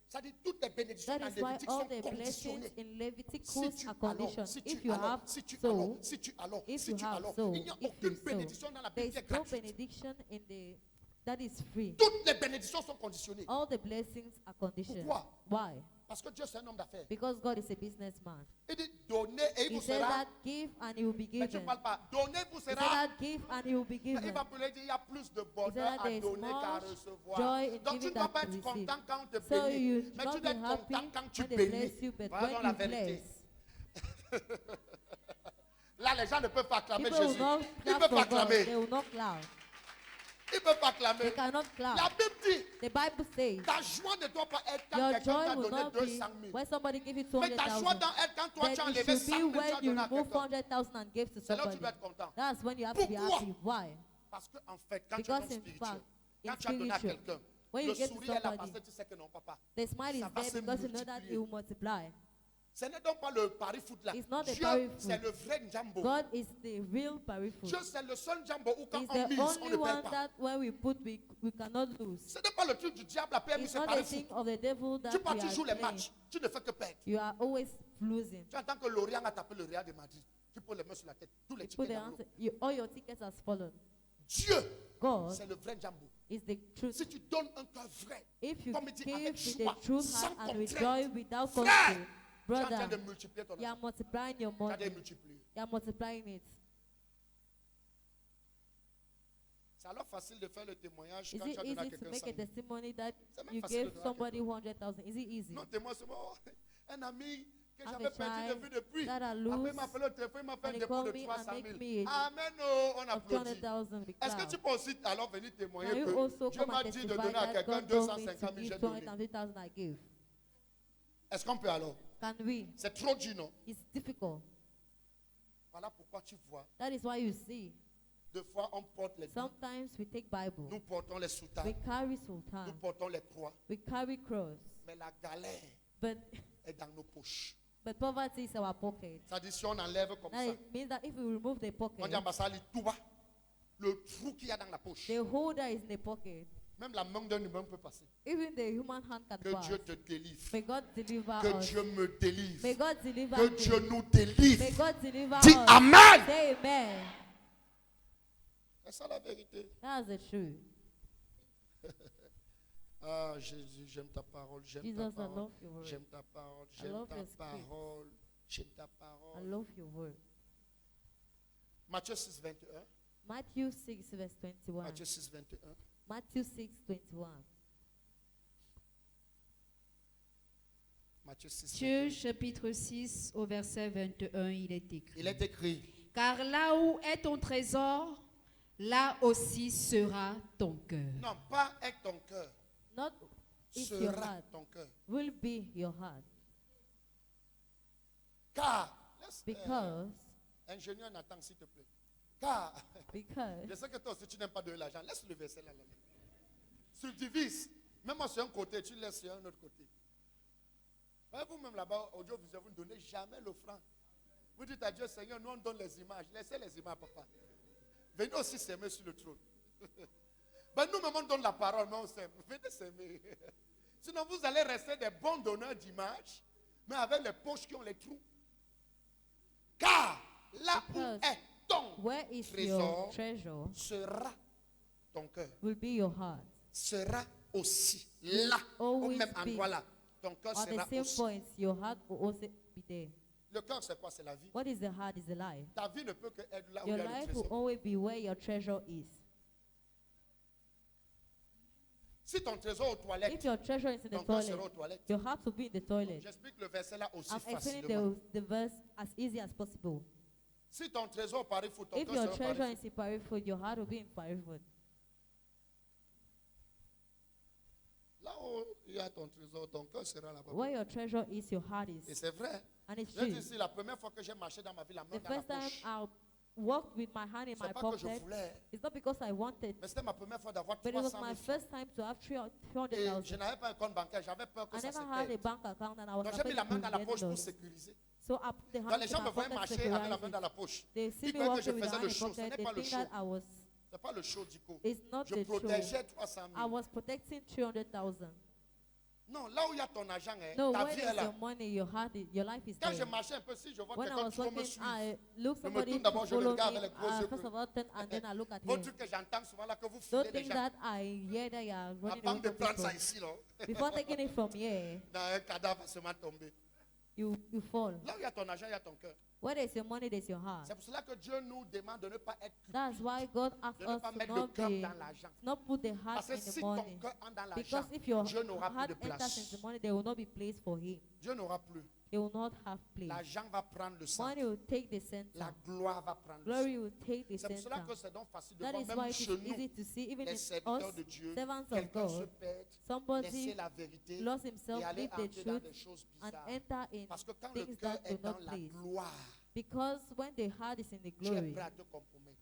ça dit toutes les bénédictions That dans is why Lévitique all sont the blessings conditionnées. in Leviticus Si tu are conditioned. si If tu you have si tu soul, si tu alors, if si you tu have alors, soul, il n'y a if you aucune sow, bénédiction dans la there Bible qui is est no gratuite. benediction in the that is free. Toutes les bénédictions sont conditionnées. All the blessings are conditioned. Pourquoi? Why? Parce que Dieu, c'est un homme d'affaires. Because God is a businessman. Il dit donnez et il He vous said sera. that give and he will be Mais tu ne given. parles pas. Donnez vous He said sera. that give and he will be Il given. va pour lui dire il y a plus de He said bonheur that à there is donner qu'à much recevoir. joy in Donc tu ne giving dois than pas to être receive. content quand on te So bénit. you Mais should tu not dois be être happy content quand tu when they bénis. bless you, but Voilà when la you vérité. bless, Là, les gens ne peuvent pas acclamer people will Jésus. not Ils clap peuvent for pas God. acclamer. They will not clap. Ils peuvent pas acclamer. They cannot La clap. Bible dit, The Bible says ta joie ne doit pas être quand your quelqu'un joy t'a will donné not 200 be 000. when somebody gives you Mais ta joie 200,000. doit être quand toi tu as Then it enlevé should 100 be 000, tu as when you donné à remove quelqu'un. 400,000 and give to C'est là où tu somebody. dois être content. That's when you have to be Pourquoi? happy. Why? Parce qu'en fait, quand tu es un Because homme in spirituel, fact, quand in tu as donné à spiritual, quelqu'un, when le you give to sourire est là parce somebody, que tu sais que non, papa. the smile is Ça va there se because you know that multiplier. it will multiply. Ce n'est donc pas le pari foot là. It's not the Dieu, pari c'est foot. le vrai Njambo. God is the real powerful. Dieu, c'est le seul Njambo où quand He's on the mise, on only ne one perd pas. that when we put, we cannot lose. Ce n'est pas le truc du diable, la PMU, It's c'est not pari the thing foot. of the devil that Tu pars, we tu are joues les playing. matchs, tu ne fais que perdre. You are always losing. Tu entends que Lorient a tapé le Real de Madrid. Tu poses les mains sur la tête, tous les You put tickets the dans l'eau. answer, all your tickets has fallen. Dieu, God c'est le vrai Njambo. is the truth. Si tu donnes un cœur vrai, If you comme il dit, give avec with joie, the true sans heart and with contrainte, joy without frère, constraint, tu es en train de brother, multiplier ton you are argent. multiplying your Tu as money. de multiplier. You are multiplying it. C'est alors facile de faire le témoignage Is quand tu it as donné à easy to quelqu'un make 100 a 000. testimony that C'est même you facile de gave donner à somebody 100,000? Is it easy? Non, témoin, c'est bon. Un ami que Have j'avais a perdu de child vue depuis. that I Après, lose, il m'a appelé au téléphone, il m'a fait un and he dépôt de called me 300 and 000. make me Amen, oh, on of applaudit. 200,000 with Est-ce que cloud. tu peux aussi alors venir témoigner Can you que also Dieu come m'a and dit de testify donner à that quelqu'un God told me 250 to 000, give j'ai donné. 250,000 I give? Est-ce qu'on peut alors? Can we? C'est trop dur, non? It's difficult. Voilà pourquoi tu vois, That is why you see, deux fois on porte les Bibles, sometimes we take Bible, nous portons les soutanes, we carry nous sultan, portons les croix, we carry cross, mais la galère but est dans nos poches. poverty is our pocket. Ça dit si on enlève comme That ça, means that if we remove the on dit pocket, ambassade, tout va, le trou qu'il y a dans la poche, the holder is in the pocket. même la main d'un humain peut passer. Even the human hand can Que pass. Dieu te délivre. May God deliver Que us. Dieu me délivre. May God deliver Que me. Dieu nous May délivre. God deliver Dis us. Amen. Say amen. C'est ça la vérité. That's the truth. Ah Jésus, j'aime ta parole, j'aime ta Jesus, I parole. love your word. J'aime ta parole, I j'aime love ta your spirit. parole, j'aime ta I parole. love your word. Matthieu 6, 21. Matthew 6, verse 21. Matthieu 6, 21. Matthew 6, 21. Matthieu 6. Matthieu chapitre 6 au verset 21, il est écrit. Il est écrit. Car là où est ton trésor, là aussi sera ton cœur. Non, pas est ton cœur. Not is your Sera heart. ton cœur. Will be your heart. Car, Because, ingénieur Nathan, s'il te plaît. Car, because, je sais que toi aussi tu n'aimes pas donner l'argent. Laisse le verset là. Subdivise. Même sur un côté, tu laisses sur un autre côté. Vous-même là-bas, audiovisuel, vous ne donnez jamais l'offrande. Vous dites à Dieu, Seigneur, nous on donne les images. Laissez les images, papa. Venez aussi s'aimer sur le trône. Nous-mêmes on donne la parole, mais on s'aime. Venez s'aimer. Sinon, vous allez rester des bons donneurs d'images, mais avec les poches qui ont les trous. Car là où Because est ton where is trésor, your treasure sera ton cœur. will be your heart. Sera aussi là, au Always même be endroit là. Ton cœur On the sera same aussi. point, your heart will also be there. Le cœur, c'est quoi? C'est la vie. What is the heart is the life. Ta vie ne peut que être là où Your il y a le life will trésor. always be where your treasure is. Si ton trésor aux toilettes, If your treasure is in ton the cœur sera aux toilet, toilettes. your heart will be in the toilet. J'explique le verset là aussi I'm explaining facilement. the verse as easy as possible. Si ton trésor paraît fou, ton If cœur your sera treasure pareil. is in Paris food, your heart will be in Paris food. Là où il y a ton trésor, ton cœur sera là-bas. Where your treasure is, your heart Et is. c'est vrai. And it's Je true. dis ici, la première fois que j'ai marché dans ma vie, la main The dans la first time poche. I walked with my hand in C'est my pas que je pocket, voulais, it's not because I wanted, mais c'était ma première fois d'avoir but it was 300 my 000 francs. first time to have Et 300,000. je n'avais pas un compte bancaire, j'avais peur que I ça se never had a perde. bank account and I was Donc j'ai mis afraid la it main dans la would poche get pour lost. sécuriser. So I put the Quand hand les in gens my me voyaient pocket to marcher avec la main securize dans it. la poche, They see ils me croyaient que walking je with the faisais hand le in show. Ce pocket. n'est They pas le think show. that I was, C'est pas le show d'Ico. it's not Je the show. protégeais 300 I 000. was protecting 300,000. Non, là où il y a ton argent, No, ta where vie is est là. your money, your heart, your life is Quand je there. marchais un peu, si je vois When I quelqu'un was trop me walking, suivre, I look me somebody tourne to d'abord, je le follow regarde me. avec les gros yeux. First of all, turn and then I look at Votre him. truc que j'entends souvent là, que vous Don't filez les think gens. that I hear that you are running Avant away de from prendre ça people. ici, là, Before taking it from here, dans un cadavre va seulement tomber. you fall. Là où il y a ton argent, il y a ton cœur. Where there's your money, there's your heart. C'est pour cela que Dieu nous demande de ne pas être That's why God asks de ne us pas to mettre le not cœur be, dans l'argent. not put the heart Parce que in si the ton money. cœur entre dans l'argent, Because if your Dieu n'aura plus heart de enters in place. the money, there will not be place for him. Dieu n'aura plus. He will not have place. L'argent va prendre le centre. Money will take the center. La gloire va prendre le Glory centre. will take the C'est pour cela center. que c'est donc facile de That voir, is même why it is chez nous, easy to see, even les in serviteurs us, de Dieu, servants of quelqu'un se God, perd, laisser somebody la vérité lost himself, et aller leave the entrer dans truth, des choses and bizarres. enter in Parce que quand le things cœur that est do dans not la please. gloire, Because when the heart is in the tu es glory, prêt à te compromettre.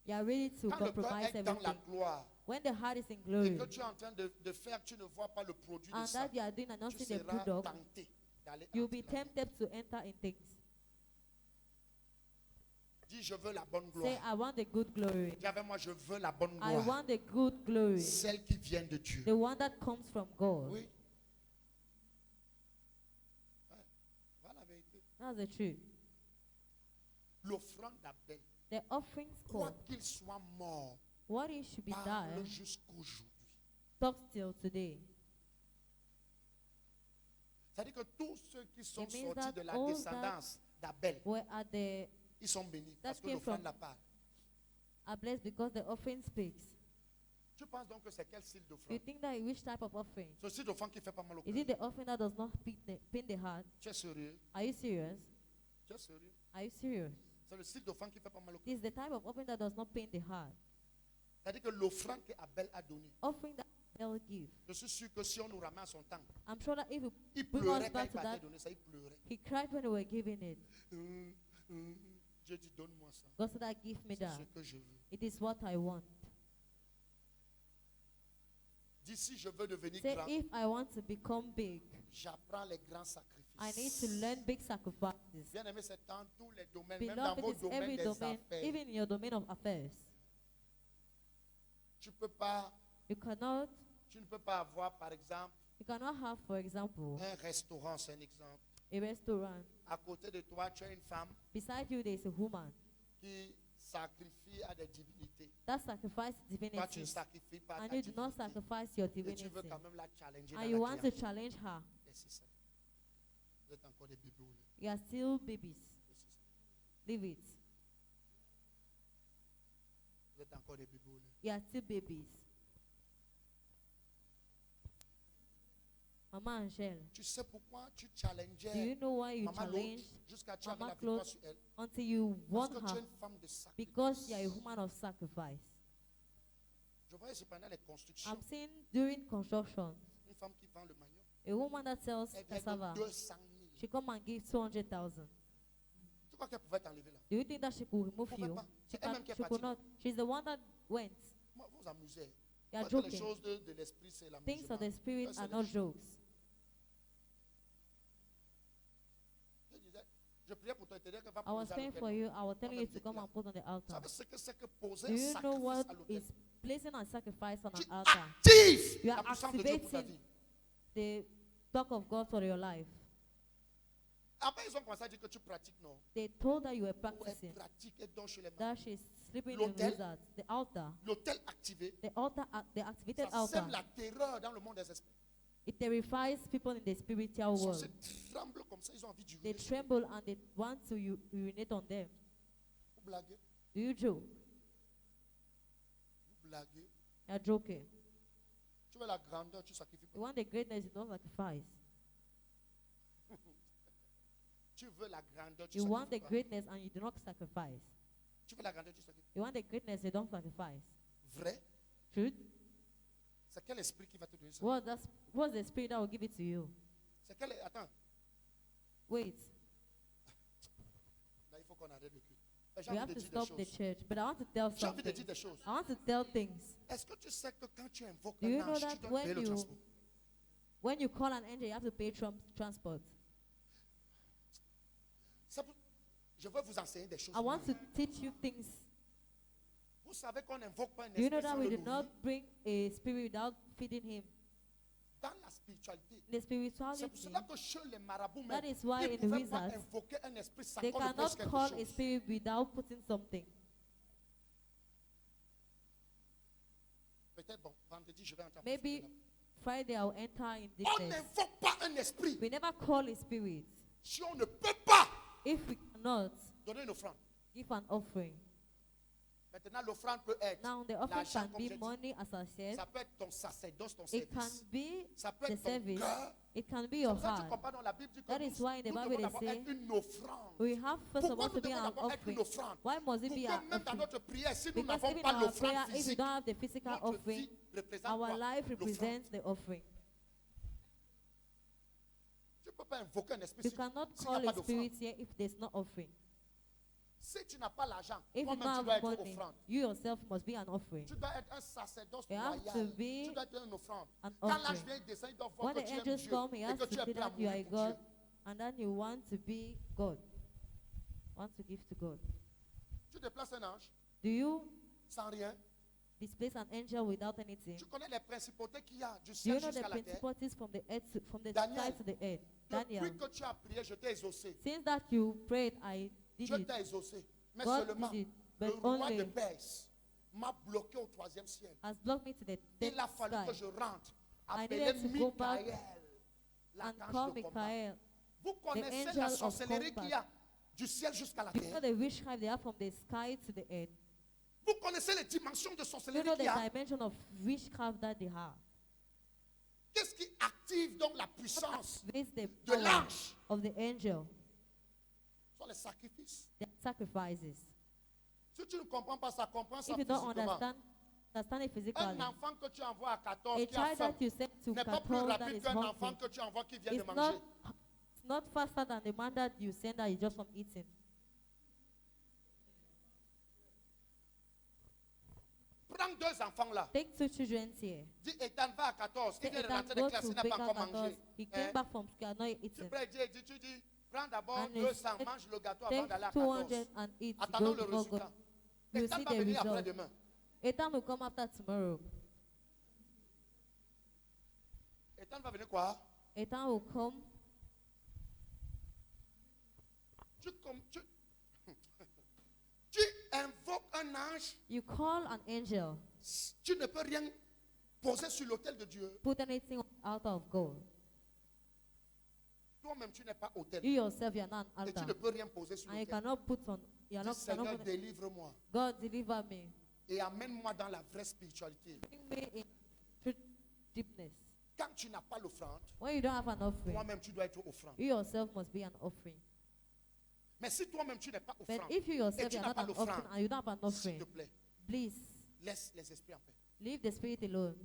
you are ready to Quand le cœur compromise est dans la everything. gloire When the heart is in et glory, que tu es en train de faire, tu ne vois pas le produit de and ça, that you are doing and not tu seeing the seras product, tenté d'aller you'll be entrer là-dedans. tempted to enter in things. Dis, je veux la bonne Say, gloire. I want the good glory. Dis avec moi, je veux la bonne I gloire. want the good glory. Celle qui vient de Dieu. The one that comes from God. Oui. Ouais, voilà la vérité. That's the truth. L'offrande d'Abel, The offerings quoi call. qu'il soit mort, What it should be parle done, jusqu'aujourd'hui. talk till today. C'est-à-dire que tous ceux qui sont It means sortis that de la all descendance d'Abel, Where are the ils sont bénis parce que came l'offrande from- la parle. are blessed because the offering speaks. Tu penses donc que c'est quel style You d'offrande? think that which type of offering? C'est le style d'offrande qui fait pas mal au Is cœur. it the offering that does not pain the heart? Tu es sérieux? Are you serious? Tu es sérieux? Are you serious? C'est le style d'offrande qui fait pas mal au cœur. This is the type of offering that does not pain the heart. C'est-à-dire que l'offrande que Abel a donnée, Offering that they'll give. je suis sûr que si on nous ramène à son temps, I'm sure that if you il bring pleurait us quand il back to partait that, donner ça, il pleurait. he cried when they were giving it. Dieu dit, donne-moi ça. God said, "That give me C'est that. ce que je veux. It is what I want." D'ici, je veux devenir Say, grand. if I want to become big, J'apprends les grands sacrifices. I need to learn big sacrifices. Bien aimé, c'est dans tous les domaines, même dans Beloved, vos it's domaines every des domain, affaires. even in your domain of affairs. Tu peux pas, You cannot, tu ne peux pas avoir, par exemple, you cannot have, for example, un restaurant, c'est un exemple. a restaurant. À côté de toi, tu as une femme Beside you, there is a woman qui sacrifie à des divinités. that sacrifices Toi, tu ne divinity, sacrifies pas à and ta you do not divinité. sacrifice your Et tu divinity, veux quand même la challenger dans and you la want to création. challenge her. Et c'est ça. Vous êtes encore des bébés. Là. You are still babies. Et c'est ça. Leave it. Vous êtes encore des bébés. Là. You are still babies. Maman Angèle, Tu sais pourquoi tu do you challengeais know why you Maman challenge l'autre jusqu'à tu avais Maman la victoire Claude sur elle? until you Parce won que tu es her? une femme de Because you are a sacrifice. woman of sacrifice. Je voyais cependant les constructions. I'm seeing during construction, Une femme qui vend le manioc, a woman that sells elle vient cassava, de 200 000. she come and give 200,000. Tu crois qu'elle pouvait t'enlever là? Do you think that she could remove Pouvait you? pas. She, C'est elle-même qui est she could partie. not. She's the one that went. Moi, vous vous amusez. You are Parce que les joking. choses de l'esprit, c'est l'amusement. Things of the spirit Ça, c'est are les not choses. jokes. Je disais, je priais pour toi, et te dire que va I was poser à praying for l'autel. you. I was telling you Toi-même, to come déclare. and put on the Vous altar. savez ce que c'est que poser Do un you know sacrifice what à l'autel? is placing a sacrifice on Tu an altar? actives You la are puissance de Dieu pour ta activating vie. the talk of God for your life. Après, ils ont commencé à dire que tu pratiques, non? They told her you were Ou elle practicing, pratique et dort chez les that mains. she's sleeping in L'autel. wizards. The altar, L'autel activé, the activated ça sème altar, la terreur dans le monde des esprits. it terrifies people in the spiritual Ils world. se tremblent comme ça, ils ont envie They d'uriner. tremble and they want to urinate on them. Vous blaguez, Do you joke? vous blaguez. You're joking. Tu veux la grandeur, tu sacrifies You pas. want the greatness, you don't sacrifice. Tu veux la grandeur, tu You want the sacrifies pas. greatness and you do not sacrifice. Tu veux la grandeur, tu sacrifies. You want the greatness, you don't sacrifice. Vrai? Truth? C'est quel esprit qui va te donner ça? What's the spirit that will give it to you? C'est quel... Attends, Wait, là il faut qu'on arrête le culte. J'ai we envie have de to dire des stop the choses. church. But I want to tell J'ai envie de something. dire des choses. I want to tell things. Est-ce que tu sais que quand tu invoques Do un you know ange, that tu dois when payer le you- transport? When you call an angel, you have to pay transport. Je veux vous enseigner des choses. I want to teach you things. Vous savez qu'on n'invoque pas un Do you know esprit that sans we le do not nourrir. bring a spirit without feeding him? Dans la spiritualité, In the c'est spirituality, pour cela que chez les marabouts that même, is why ils ne in the pouvaient pas wizards, invoquer un esprit sans they qu'on leur pose cannot quelque call a chose. spirit without putting something. Peut-être, bon, vendredi, je vais entrer en Maybe profondeur. Friday I'll enter in On deepness. n'invoque pas un esprit We never call a spirit si on ne peut pas if we cannot donner une offrande. give an offering. Maintenant, l'offrande peut être Now the offering l'argent, can comme j'ai be dit. money, as I said. Ça peut être ton sacerdoce, ton It can service. be Ça peut the être ton service. cœur. It can be C'est your pour ça que tu heart. comprends dans la Bible dit que That is why in the nous Bible devons they d'abord say être une offrande. we have first of Pourquoi all nous to be devons an d'abord être offering. une offrande? Why must it Pour be que an même dans offering? notre prière, si nous Because n'avons even pas in our prayer, l'offrande if we physique, don't have the physical notre offering, vie représente our quoi? life L'offrande. represents the offering. Tu ne peux pas invoquer un esprit You si cannot s'il n'y a call pas a d'offrande. spirit here if there's no offering. Si tu n'as pas l'argent, If you toi-même don't tu dois have être money, offrande. you yourself must be an offering. Tu dois être un sacerdoce You have to royal. be Tu dois être une offrande. an Quand l'ange offering. vient, il descend, il doit voir When que the tu aimes angels Dieu come, he et has que to tu es see prêt à that you are a mourir pour Dieu. God, and then you want to be God. Want to give to God. Tu déplaces un ange Do you sans rien. displace an angel without anything? Tu connais les principautés qu'il y a du Do you ciel know the jusqu'à la terre. principalities from the earth from the Daniel. sky to the earth? Daniel. Depuis que tu as prié, je t'ai exaucé. Since that you prayed, I did Je it. t'ai exaucé. Mais God seulement, did it. le But roi de only Perse m'a bloqué au troisième ciel. has blocked me to the Il a third fallu que sky. je rentre. I Appelé needed to go back Michael, and l'archange call de combat. Michael. Vous connaissez angel la of sorcellerie combat. qu'il y a du ciel jusqu'à la Do you know terre. the witchcraft they have from the sky to the earth? Vous connaissez les dimensions de Do you sorcellerie know qu'il y a. the dimension of witchcraft that they have? Qu'est-ce qui active donc la puissance Raise the de power l'ange? of the angel, Ce sont les sacrifices. their sacrifices. Si tu ne comprends pas ça, comprends ça If you don't physiquement. understand it physically, Un enfant que tu envoies à 14 a qui a child faim that you send to n'est pas plus 14 that rapide is qu'un enfant hungry, que tu envoies qui vient de it's manger. not faster than the man that you send that is just from eating. Prends deux enfants là. Take two children here. Dis Ethan va à 14. Il Say vient de Ethan rentrer de go classe, to il n'a pas Baker encore 14. mangé. He Hein? came back from school, not Tu eating. prends Dieu, tu dis, prends d'abord And he 200, said, mange le gâteau avant d'aller à Take 14. 200 and eat. Attendons Go le before God. résultat. You Ethan see va the venir result. après-demain. Ethan will come after tomorrow. Ethan va venir quoi? Ethan will come. Tu invoques un ange, You call an angel. tu ne peux rien poser sur l'autel de Dieu. Put anything out of God. Toi-même, tu n'es pas autel. You yourself, you are not an Et tu altar. ne peux rien poser sur And you l'autel. cannot put on. You are Dis, not, Seigneur, cannot put, délivre-moi God, deliver me. et amène-moi dans la vraie spiritualité. Bring me in truth deepness. Quand tu n'as pas l'offrande, When you don't have an offering, toi-même tu dois être offrande. you yourself must be an offering. Mais si toi-même tu n'es pas But offrande, if you et yourself tu are n'as not pas an offering l'offrande, and you don't have an s'il te offering, plaît, please laisse les esprits en paix. leave the spirit alone.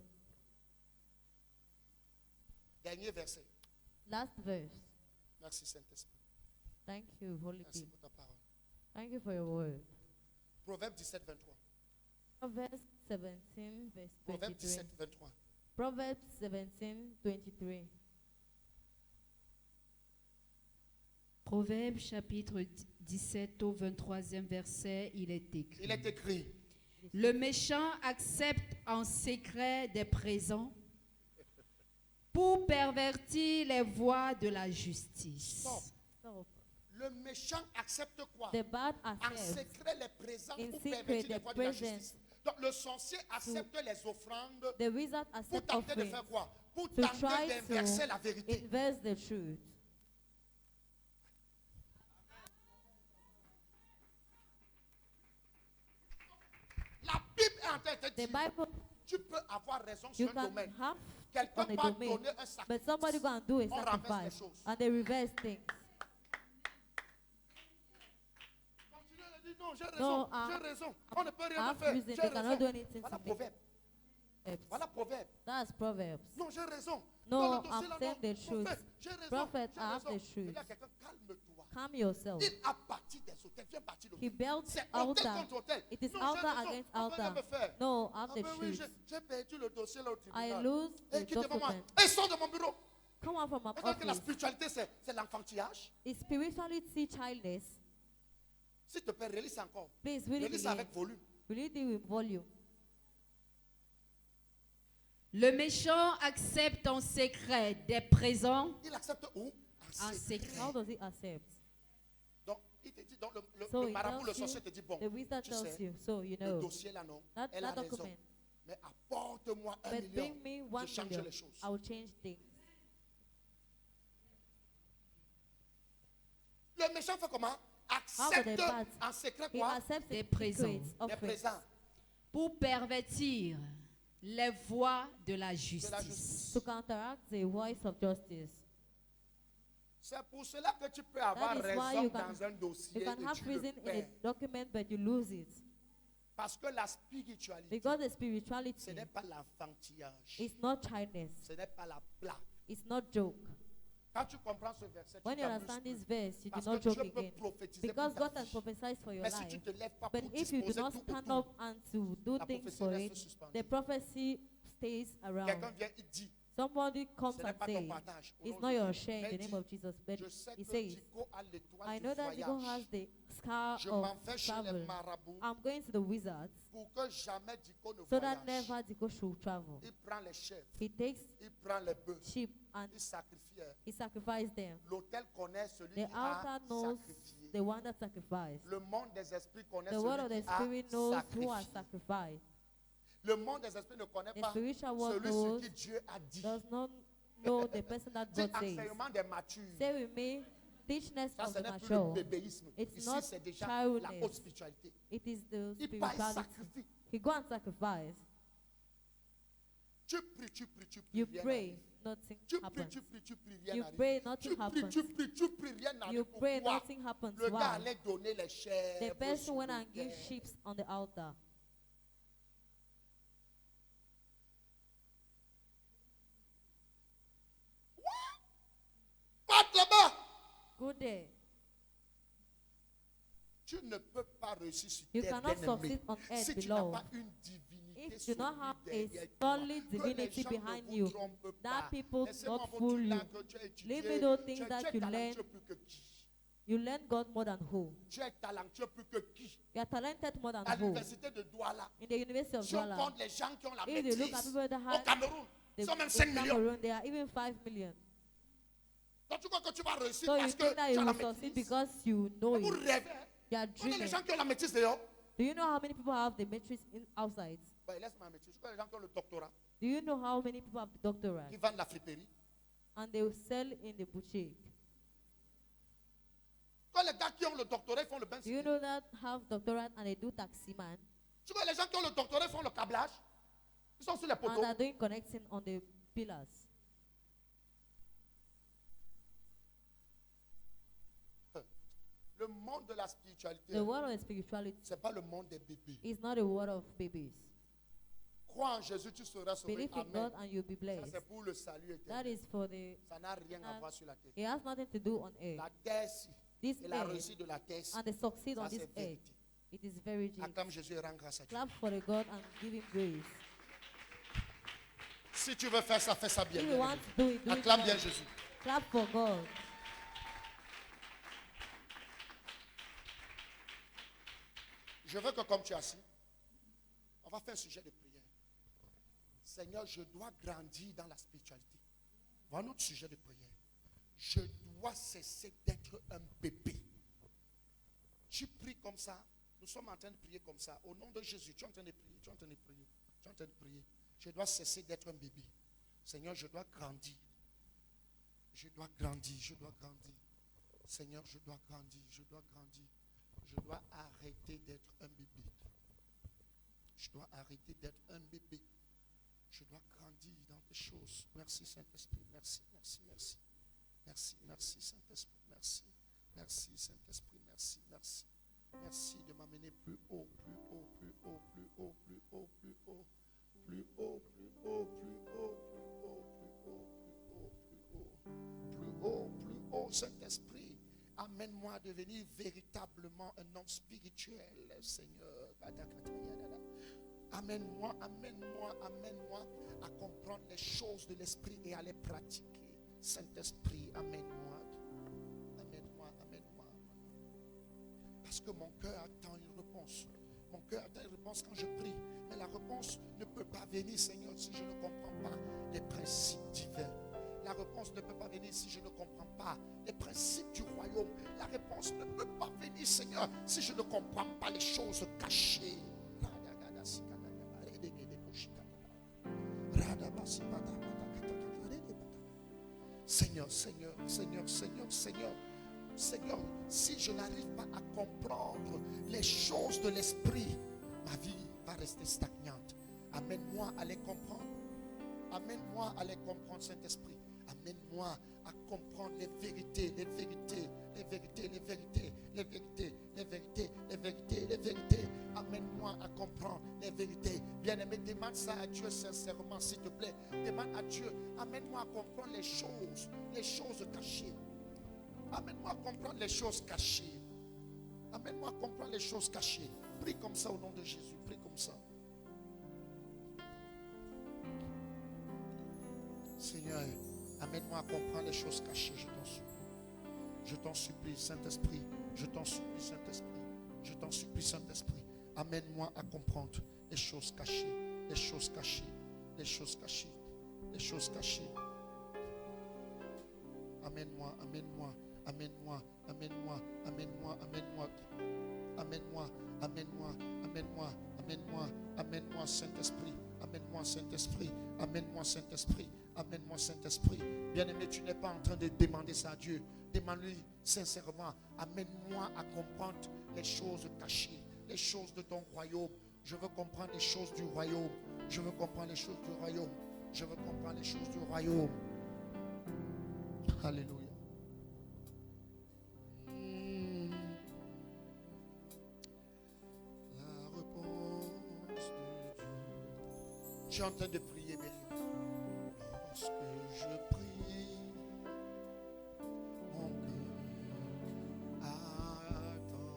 Dernier verset. Last verse. Merci Saint-Esprit. Thank you, Holy Merci Spirit. pour ta parole. Thank you for your word. Proverbe 17, 23. Proverbs 17, verse Proverbe 23. 17, 23. Proverbs 17, 23. Proverbe chapitre 17 au 23e verset, il est écrit. Il est écrit. Le méchant accepte en secret des présents pour pervertir les voies de la justice. Stop. So, Le méchant accepte quoi? the bad En accepts secret les présents in pour secret pervertir les the voies de la presents. justice. Donc le sorcier accepte les offrandes The wizard pour accepts tenter de offerings faire quoi? Pour to tenter try d'inverser la to vérité. inverse the truth. La Bible est en train de te The dire, Bible, tu peux avoir raison you sur un can domaine. have Quelqu'un on a va domain, donner un but sacrifice. somebody go and do a On renverse les sacrifice choses. and they reverse things. Continue de dire non, j'ai raison, No, j'ai raison. On ne peut rien I've faire. reason, J'ai they cannot raison. do anything Voilà to make proverbe. it. Voilà proverbe. That's Proverbs. Non, j'ai raison. No, Dans le dossier, I'm là, saying non. the truth. Prophète, j'ai raison. Prophet, j'ai I have raison. the truth. Il y a quelqu'un, calme-toi. Calm yourself. Il a bâti des hôtels. Viens bâtir le He built C'est hôtel altar. contre hôtel. It is Non, j'ai altar raison. against On peut rien altar. me faire. No, I have Ah the ben oui, truth. j'ai perdu le dossier là au I tribunal. lose Et the qui devant moi. document. Et sors de mon bureau. Come out from my Regarde que la office. spiritualité, c'est l'enfantillage. Is spirituality childless? S'il te plaît, relise encore. Please read it Relise again. avec volume. Read it with volume. Le méchant accepte en secret des présents Il accepte où? En en secret. secret. How does he accept? Donc, il te dit, donc So le he marabout, le tells you, sorcier te dit, bon, the wizard tu tells sais, you, so you le know. dossier là, non, That, elle a that raison. document. Mais apporte-moi 1 But million. bring me 1 Je change million. les choses. I will change things. Le méchant fait comment? How do they Accepte pass? en secret He quoi? accepts Des the présents. secrets Les offerings présents pour pervertir les voies de la de la justice. justice. to counteract the voice of justice. C'est pour cela que tu peux avoir is why raison you can- dans un dossier You can et have tu le reason in a perds. document, but you lose it. Parce que la spiritualité, Because the ce spirituality n'est pas l'enfantillage. is not childness. Ce n'est pas la blague. It's not joke. Quand tu comprends ce verset, When tu you t'amuses understand plus. this verse, you do Parce not que joke Dieu peut again. prophétiser Because pour ta God has vie. prophesied for your Mais si tu life. ne te lèves pas But pour if you do disposer not tout stand autour, up and to do la things prophétie for reste it, suspendue. the prophecy stays Quelqu'un around. vient, il dit, Somebody comes ce n'est and pas ton says, partage. Au it's nom not de your Jésus. share in Mais the il name dit, of Jesus, but je sais he que says, Dico a l'étoile I du know that Digo has voyage. the scar Je of m'en vais chez les travel. marabouts I'm going to the wizards pour que jamais Dico ne so that voyage. never Digo should travel. Il prend les chèvres, He takes il prend les bœufs, sheep and il sacrifie. he sacrifices them. L'autel connaît celui The qui a altar knows sacrifié. the one that sacrificed. Le monde des esprits connaît The word of celui the qui a spirit knows who has sacrifié. sacrificed. Le monde des esprits ne connaît The pas spiritual world celui sur knows, qui Dieu a dit. does not know the person that Dis God says. enseignement des matures. Say with me, teachness Ça, of ce the n'est plus le mature. bébéisme. It's Ici, not c'est déjà la childless. haute spiritualité. It is the Il part, il spirituality. sacrifie. He go and sacrifice. Tu pries, tu pries, tu pries. You rien pray, n'arrive. nothing Tu pries, happens. tu pries, tu pries, rien You n'arrive. pray, nothing Tu pries, happens. tu pries, tu pries, rien n'arrive. You pray, Pourquoi? nothing happens. Le gars Why? allait donner les chèvres. The person sur went and l'autel. give sheep on the altar. Passe là-bas. Go there. Tu ne peux pas réussir sur You terre, cannot bien-aimé, succeed on earth si tu n'as below. pas une divinité If you do not have solide a derrière toi. solid Que les divinity gens behind ne vous you, trompent that pas. people Laissez-moi not vous fool dire you. là que tu as étudié. Leave me those things Tu es that you learn. talentueux plus que qui? You learn God more than who? Tu es talentueux plus que qui? You are talented more than À who? l'université de Douala, In the University of si on Douala, compte les gens qui ont la if you look at maîtrise people that au have Cameroun, the, ils sont même in 5 millions. Cameroon, they are even 5 million. Donc tu crois que tu vas réussir So you parce que think that tu you as la will succeed maîtrise? because you know Vous it. rêvez. You are Vous connaissez les dreaming. gens qui ont la maîtrise dehors? Do you know how many people have the matrix outside? Ben, laisse ma maîtrise. Je connais les gens qui ont le doctorat, Do you know how many people have the doctorate? qui vendent la friperie. And they will sell in the boutique. Quand les gars qui ont le doctorat, ils font le bain Do you know that have doctorate and they do taxi man? Tu vois, les gens qui ont le doctorat, ils font le câblage. Ils sont sur les And poteaux. are doing connecting on the pillars. monde de la spiritualité, The world of spirituality ce n'est pas le monde des bébés. is not a world of babies. Crois en Jésus, tu seras sauvé. Believe in Amen. God and you'll be Ça, blessed. c'est pour le salut That éternel. is for the. Ça n'a rien à voir sur la terre. It has nothing to do on earth. La terre-ci This et la earth réussite de la terre-ci, and the succeed ça on this c'est earth. vérité. It is very deep. Acclame Jésus et rends grâce à Dieu. Clap for the God and give him praise. Si tu veux faire ça, fais ça bien. If you bien, want bien. to do it, do it. Acclame well. bien Jésus. Clap for God. Je veux que comme tu es assis, on va faire un sujet de prière. Seigneur, je dois grandir dans la spiritualité. Voilà notre sujet de prière. Je dois cesser d'être un bébé. Tu pries comme ça. Nous sommes en train de prier comme ça. Au nom de Jésus, tu es en train de prier. Tu es en train de prier. Tu es en train de prier. Je dois cesser d'être un bébé. Seigneur, je dois grandir. Je dois grandir. Je dois grandir. Seigneur, je dois grandir. Je dois grandir. Je dois arrêter d'être un bébé. Je dois arrêter d'être un bébé. Je dois grandir dans des choses. Merci Saint-Esprit. Merci, merci, merci. Merci, merci Saint-Esprit. Merci. Merci Saint-Esprit. Merci, merci. Merci de m'amener plus haut, plus haut, plus haut, plus haut, plus haut, plus haut. Plus haut, plus haut, plus haut, plus haut, plus haut, plus haut, plus haut. Plus haut, plus haut, Saint-Esprit. Amène-moi à devenir véritablement un homme spirituel, Seigneur. Amène-moi, amène-moi, amène-moi à comprendre les choses de l'esprit et à les pratiquer. Saint-Esprit, amène-moi. Amène-moi, amène-moi. Parce que mon cœur attend une réponse. Mon cœur attend une réponse quand je prie. Mais la réponse ne peut pas venir, Seigneur, si je ne comprends pas les principes divins. La réponse ne peut pas venir si je ne comprends pas les principes du royaume. La réponse ne peut pas venir, Seigneur, si je ne comprends pas les choses cachées. Seigneur, Seigneur, Seigneur, Seigneur, Seigneur, Seigneur, si je n'arrive pas à comprendre les choses de l'esprit, ma vie va rester stagnante. Amène-moi à les comprendre. Amène-moi à les comprendre, Saint-Esprit. Amène-moi à comprendre les vérités, les vérités, les vérités, les vérités, les vérités, les vérités, les vérités, les vérités. Amène-moi à comprendre les vérités. Bien-aimé, demande ça à Dieu sincèrement, s'il te plaît. Demande à Dieu, amène-moi à comprendre les choses cachées. Amène-moi à comprendre les choses cachées. Amène-moi à comprendre les choses cachées. Prie comme ça au nom de Jésus. Prie comme ça. Seigneur, amène-moi à comprendre les choses cachées, je t'en supplie. Je t'en supplie, Saint-Esprit. Je t'en supplie, Saint-Esprit. Je t'en supplie, Saint-Esprit. Amène-moi à comprendre les choses cachées, les choses cachées, les choses cachées, les choses cachées. Amène-moi, amène-moi, amène-moi, amène-moi, amène-moi, amène-moi, amène-moi, amène-moi, amène-moi, amène-moi, amène-moi, Saint-Esprit. Amène-moi, Saint-Esprit. Amène-moi, Saint-Esprit. Amène-moi, Saint-Esprit. Bien-aimé, tu n'es pas en train de demander ça à Dieu. Demande-lui sincèrement. Amène-moi à comprendre les choses cachées, les choses de ton royaume. Je veux comprendre les choses du royaume. Je veux comprendre les choses du royaume. Je veux comprendre les choses du royaume. Alléluia. La réponse de Dieu. Je suis en train de prier, mais lorsque je prie, mon cœur attend.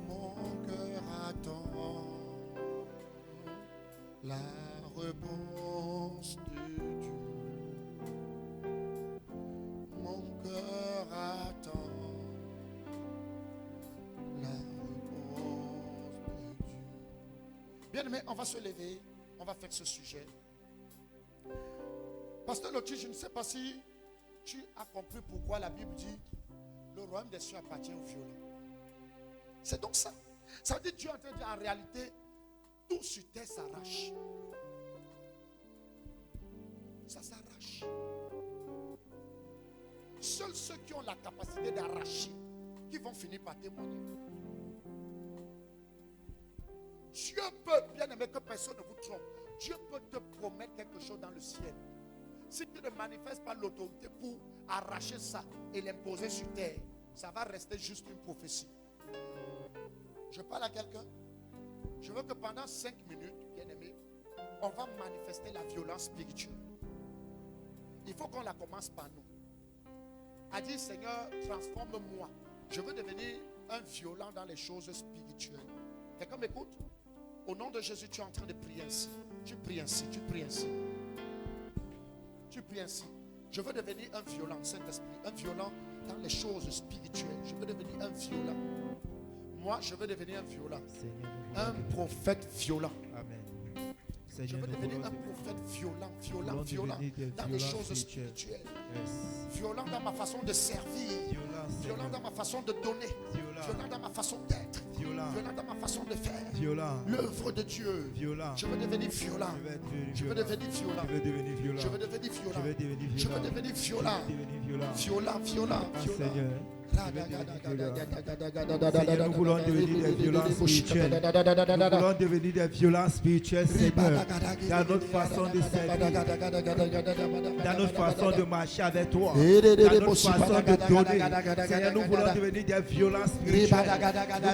Mon cœur attend la réponse de Dieu. Mon cœur attend la réponse de Dieu. Bien-aimé, on va se lever. On va faire ce sujet. Pasteur Loti, je ne sais pas si tu as compris pourquoi la Bible dit le royaume des cieux appartient aux violents. C'est donc ça. Ça veut dire que Dieu est en train de dire en réalité, tout sur terre s'arrache. Ça s'arrache. Seuls ceux qui ont la capacité d'arracher, qui vont finir par témoigner. Dieu peut, bien aimé, que personne ne vous trompe. Dieu peut te promettre quelque chose dans le ciel. Si tu ne manifestes pas l'autorité pour arracher ça et l'imposer sur terre, ça va rester juste une prophétie. Je parle à quelqu'un. Je veux que pendant 5 minutes, bien aimé, on va manifester la violence spirituelle. Il faut qu'on la commence par nous. A dit, Seigneur, transforme-moi. Je veux devenir un violent dans les choses spirituelles. Quelqu'un m'écoute? Au nom de Jésus, tu es en train de prier ainsi. Tu pries ainsi, tu pries ainsi. Tu pries ainsi. Je veux devenir un violent, Saint-Esprit. Un violent dans les choses spirituelles. Je veux devenir un violent. Moi, je veux devenir un violent. Un prophète violent. Amen. Je veux devenir un prophète violent dans les choses spirituelles. Violent dans ma façon de servir. Violent dans ma façon de donner. Violent dans ma façon d'être. Violent dans ma façon de faire. L'œuvre de Dieu. Je veux devenir violent. Je veux devenir violent. Je veux devenir violent. Je veux devenir violent. Violent. Seigneur, nous voulons devenir des violents spirituels. Nous voulons devenir des violents spirituels, Seigneur, dans notre façon de servir, dans notre façon de marcher avec toi, dans notre façon de donner. Seigneur, nous voulons devenir des violents spirituels.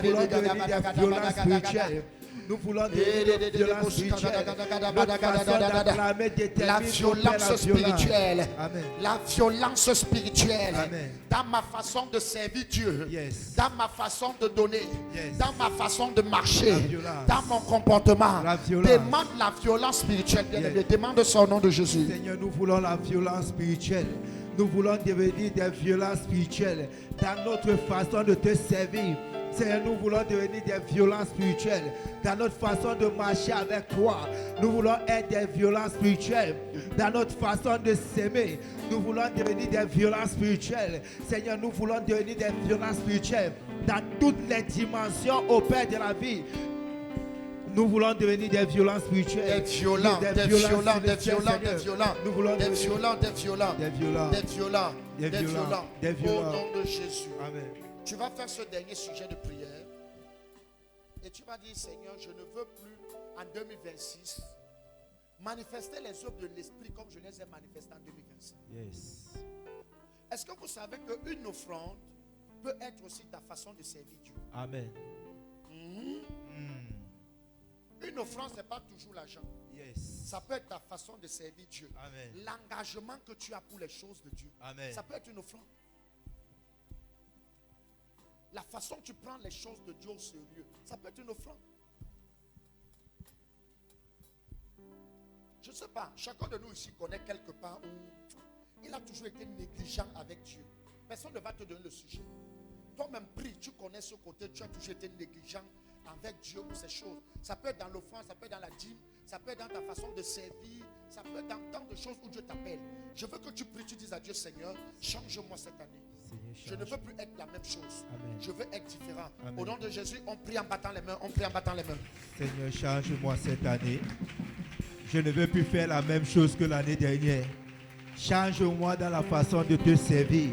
Nous voulons devenir des violents spirituels. Nous voulons devenir des violents spirituels. Notre façon d'acclamer détermine la violence spirituelle. Amen. La violence spirituelle. Amen. Dans ma façon de servir Dieu. Yes. Dans ma façon de donner. Yes. Dans ma façon de marcher. violence. Dans mon comportement. La violence. Demande la violence spirituelle. Yes. Demande ça au nom de Jésus. Seigneur, nous voulons la violence spirituelle. Nous voulons devenir des violents spirituels dans notre façon de te servir. Seigneur, nous voulons devenir des violents spirituels dans notre façon de marcher avec toi. Nous voulons être des violents spirituels dans notre façon de s'aimer. Nous voulons devenir des violents spirituels. Seigneur, nous voulons devenir des violents spirituels dans toutes les dimensions au Père de la vie. Nous voulons devenir des violents spirituels. Des violents. Nous voulons des violents. Au nom de Jésus. Amen. Tu vas faire ce dernier sujet de prière. Et tu vas dire, Seigneur, je ne veux plus en 2026 manifester les œuvres de l'esprit comme je les ai manifestées en 2025. Yes. Est-ce que vous savez qu'une offrande peut être aussi ta façon de servir Dieu? Amen. Une offrande, ce n'est pas toujours l'argent. Yes. Ça peut être ta façon de servir Dieu. Amen. L'engagement que tu as pour les choses de Dieu. Amen. Ça peut être une offrande. La façon que tu prends les choses de Dieu au sérieux, ça peut être une offrande. Je ne sais pas, chacun de nous ici connaît quelque part où il a toujours été négligent avec Dieu. Personne ne va te donner le sujet. Toi-même prie, tu connais ce côté, tu as toujours été négligent avec Dieu pour ces choses. Ça peut être dans l'offrande, ça peut être dans la dîme, ça peut être dans ta façon de servir, ça peut être dans tant de choses où Dieu t'appelle. Je veux que tu pries, tu dises à Dieu, Seigneur, change-moi cette année. Je ne veux plus être la même chose. Amen. Je veux être différent. Amen. Au nom de Jésus, on prie en battant les mains. On prie en battant les mains. Seigneur, change-moi cette année. Je ne veux plus faire la même chose que l'année dernière. Change-moi dans la façon de te servir.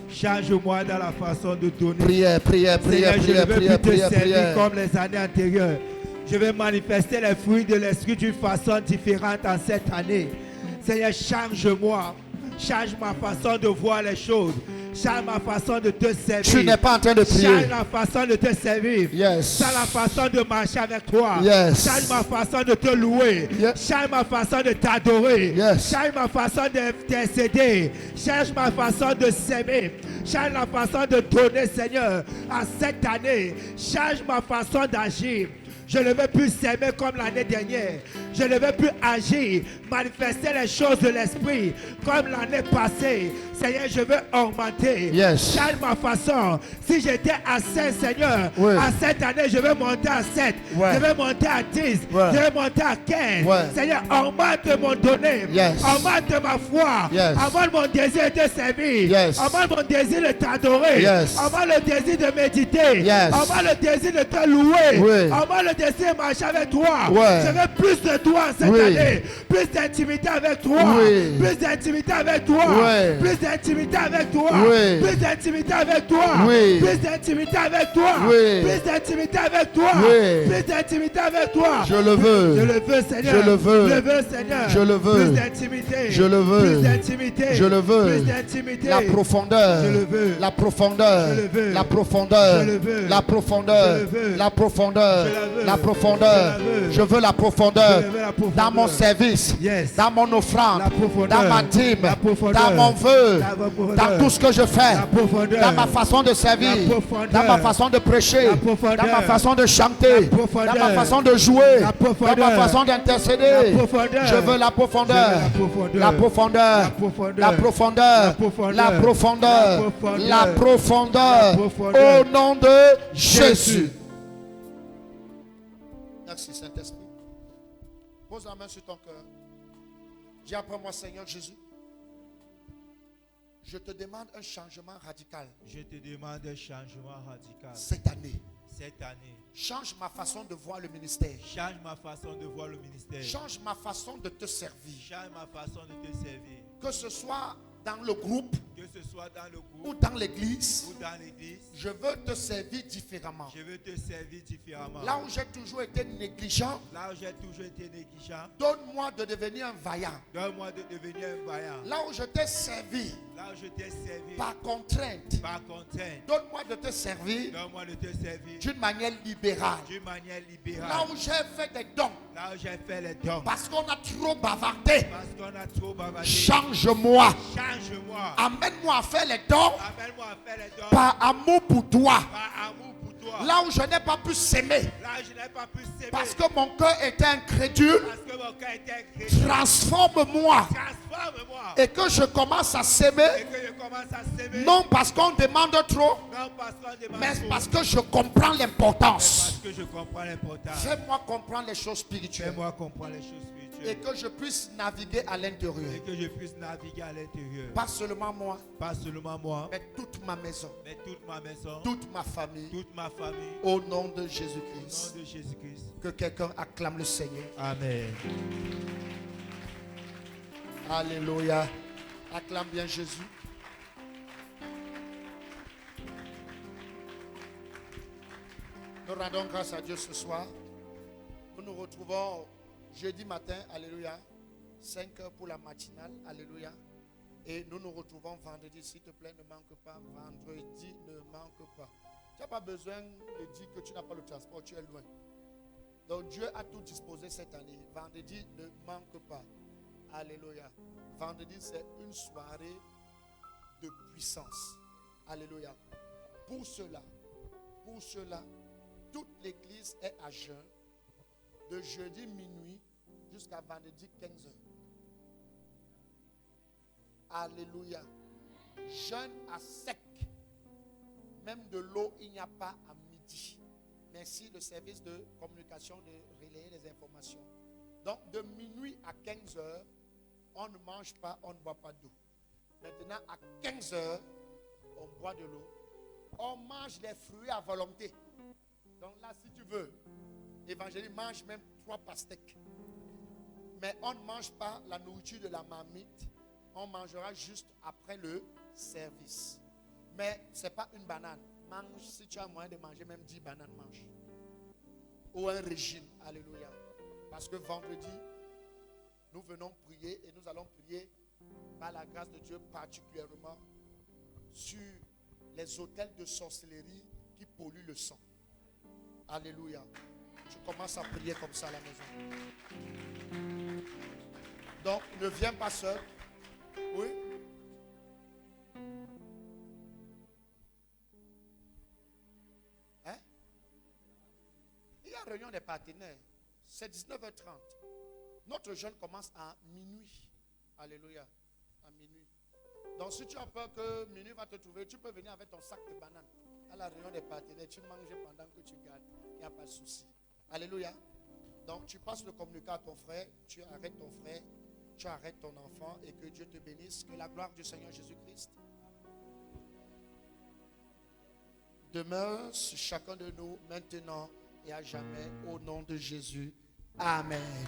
Change-moi dans la façon de donner. Prière. Seigneur, je ne veux plus te servir comme les années antérieures. Je vais manifester les fruits de l'esprit d'une façon différente en cette année. Seigneur, change-moi. Change ma façon de voir les choses. Change ma façon de te servir. Tu n'es pas en train de prier. Change la façon de te servir. Yes. Change la façon de marcher avec toi. Yes. Change ma façon de te louer. Yes. Change ma façon de t'adorer. Yes. Change ma façon d'intercéder. Change ma façon de s'aimer. Change la façon de donner, Seigneur, à cette année. Change ma façon d'agir. Je ne veux plus s'aimer comme l'année dernière. Je ne veux plus agir, manifester les choses de l'esprit comme l'année passée. Seigneur, je veux augmenter. Yes. Change ma façon. Si j'étais à 5, Seigneur, Oui. à cette année, je vais monter à 7. Ouais. Je vais monter à 10. Ouais. Je vais monter à 15. Ouais. Seigneur, augmente mon donné. Yes. Augmente ma foi. Yes. Augmente mon désir de te servir. Yes. Augmente mon désir de t'adorer. Yes. Augmente le désir de méditer. Yes. Augmente le désir de te louer. Oui. Augmente le désir de marcher avec toi. Ouais. Je veux plus de toi cette Oui. année. Plus d'intimité avec toi. Oui. Plus d'intimité avec toi. Oui. Plus d'intimité avec toi. Oui. Plus d'intimité avec toi. Oui. Plus d'intimité avec toi. Oui. Plus d'intimité avec toi. Oui. Plus d'intimité avec toi. Je le veux. Je le veux, Seigneur. Je le veux. Je le veux, Seigneur. Je le veux. Plus d'intimité. Je le veux. Plus d'intimité. Je le veux. Plus d'intimité. La profondeur. Je le veux. La profondeur. Je le veux. La profondeur. Je le veux. La profondeur. Je le veux. La profondeur. Je la veux. La profondeur. Je la veux. Je veux la profondeur. Je veux la profondeur. Dans mon service. Yes. Dans mon offrande. La profondeur. Dans ma dîme. La profondeur. Dans mon vœu. La profondeur. Dans tout ce que je fais. La profondeur. Dans ma façon de servir. La profondeur. Dans ma façon de prêcher. La profondeur. Dans ma façon de chanter. La profondeur. Dans ma façon de jouer. La profondeur. Dans ma façon d'intercéder. La profondeur. Je veux la profondeur. Je veux la profondeur. La profondeur. La profondeur. La profondeur. La profondeur. La profondeur. La profondeur. La profondeur. La profondeur. Au nom de Jésus. Merci Saint-Esprit. Pose la main sur ton cœur. Dis après moi, Seigneur Jésus, je te demande un changement radical Je te demande un changement radical cette année. cette année. Change ma façon de voir le ministère. Change ma façon de voir le ministère. Change ma façon de te servir. Change ma façon de te servir. Que ce soit dans le groupe Que ce soit dans le ou groupe dans l'église, ou dans l'église, je veux te servir différemment. je veux te servir différemment. Là où j'ai toujours été négligent, Là où j'ai toujours été négligent, donne-moi de devenir un vaillant. donne-moi de devenir un vaillant. Là où je t'ai servi Là où je t'ai servi par contrainte, par contrainte, donne-moi de te servir donne-moi de te servir d'une manière libérale. d'une manière libérale. Là où j'ai fait des dons, Là où j'ai fait les dons, parce qu'on a trop bavardé, parce qu'on a trop bavardé. change-moi. Change-moi. Amène-moi à faire les dons Amène-moi à faire les dons par amour pour toi. par amour pour toi. Là où je n'ai pas pu s'aimer, Là où je n'ai pas pu s'aimer parce que mon cœur était incrédule, parce que mon cœur était chrétien. transforme-moi Transforme-moi et que je commence à s'aimer, et que je commence à s'aimer. non parce qu'on demande trop, Non parce qu'on demande mais trop, parce que je comprends mais l'importance. parce que je comprends l'importance. Fais-moi comprendre les choses spirituelles Fais-moi comprendre les choses et spirituelles que je puisse naviguer à l'intérieur. et que je puisse naviguer à l'intérieur. Pas seulement moi, Pas seulement moi, mais toute ma maison, mais toute ma maison, toute ma famille, toute ma famille. au nom de Au Jésus-Christ. nom de Jésus-Christ. Que quelqu'un acclame le Seigneur. Amen. Alléluia. Acclame bien Jésus. Nous rendons grâce à Dieu ce soir. Nous nous retrouvons jeudi matin, alléluia, 5 heures pour la matinale, alléluia. Et nous nous retrouvons vendredi, s'il te plaît, ne manque pas. Vendredi, ne manque pas. Tu n'as pas besoin de dire que tu n'as pas le transport, tu es loin. Donc Dieu a tout disposé cette année. Vendredi, ne manque pas. Alléluia. Vendredi, c'est une soirée de puissance. Alléluia. Pour cela, toute l'église est à jeûne de jeudi minuit jusqu'à vendredi 15h. Alléluia. Jeûne à sec. Même de l'eau, il n'y a pas à midi. Merci le service de communication de relayer les informations. Donc de minuit à 15h, on ne mange pas, on ne boit pas d'eau. Maintenant à 15h, on boit de l'eau. On mange les fruits à volonté. Donc là, si tu veux, évangéliste mange même 3 pastèques. Mais on ne mange pas la nourriture de la marmite. On mangera juste après le service. Mais ce n'est pas une banane. Mange, si tu as moyen de manger même 10 bananes, mange. Ou un régime. Alléluia. Parce que vendredi, nous venons prier et nous allons prier par la grâce de Dieu particulièrement sur les autels de sorcellerie qui polluent le sang. Alléluia. Tu commences à prier comme ça à la maison. Donc, ne viens pas seul. Oui. Hein? Il y a réunion des partenaires. C'est 19h30. Notre jeûne commence à minuit. Alléluia. À minuit. Donc si tu as peur que minuit va te trouver, tu peux venir avec ton sac de bananes à la réunion des partenaires. Tu manges pendant que tu gardes. Il n'y a pas de souci. Alléluia. Donc tu passes le communicat à ton frère. Tu arrêtes ton frère. Tu arrêtes ton enfant. Et que Dieu te bénisse. Que la gloire du Seigneur Jésus-Christ demeure sur chacun de nous maintenant et à jamais. Au nom de Jésus. Amen.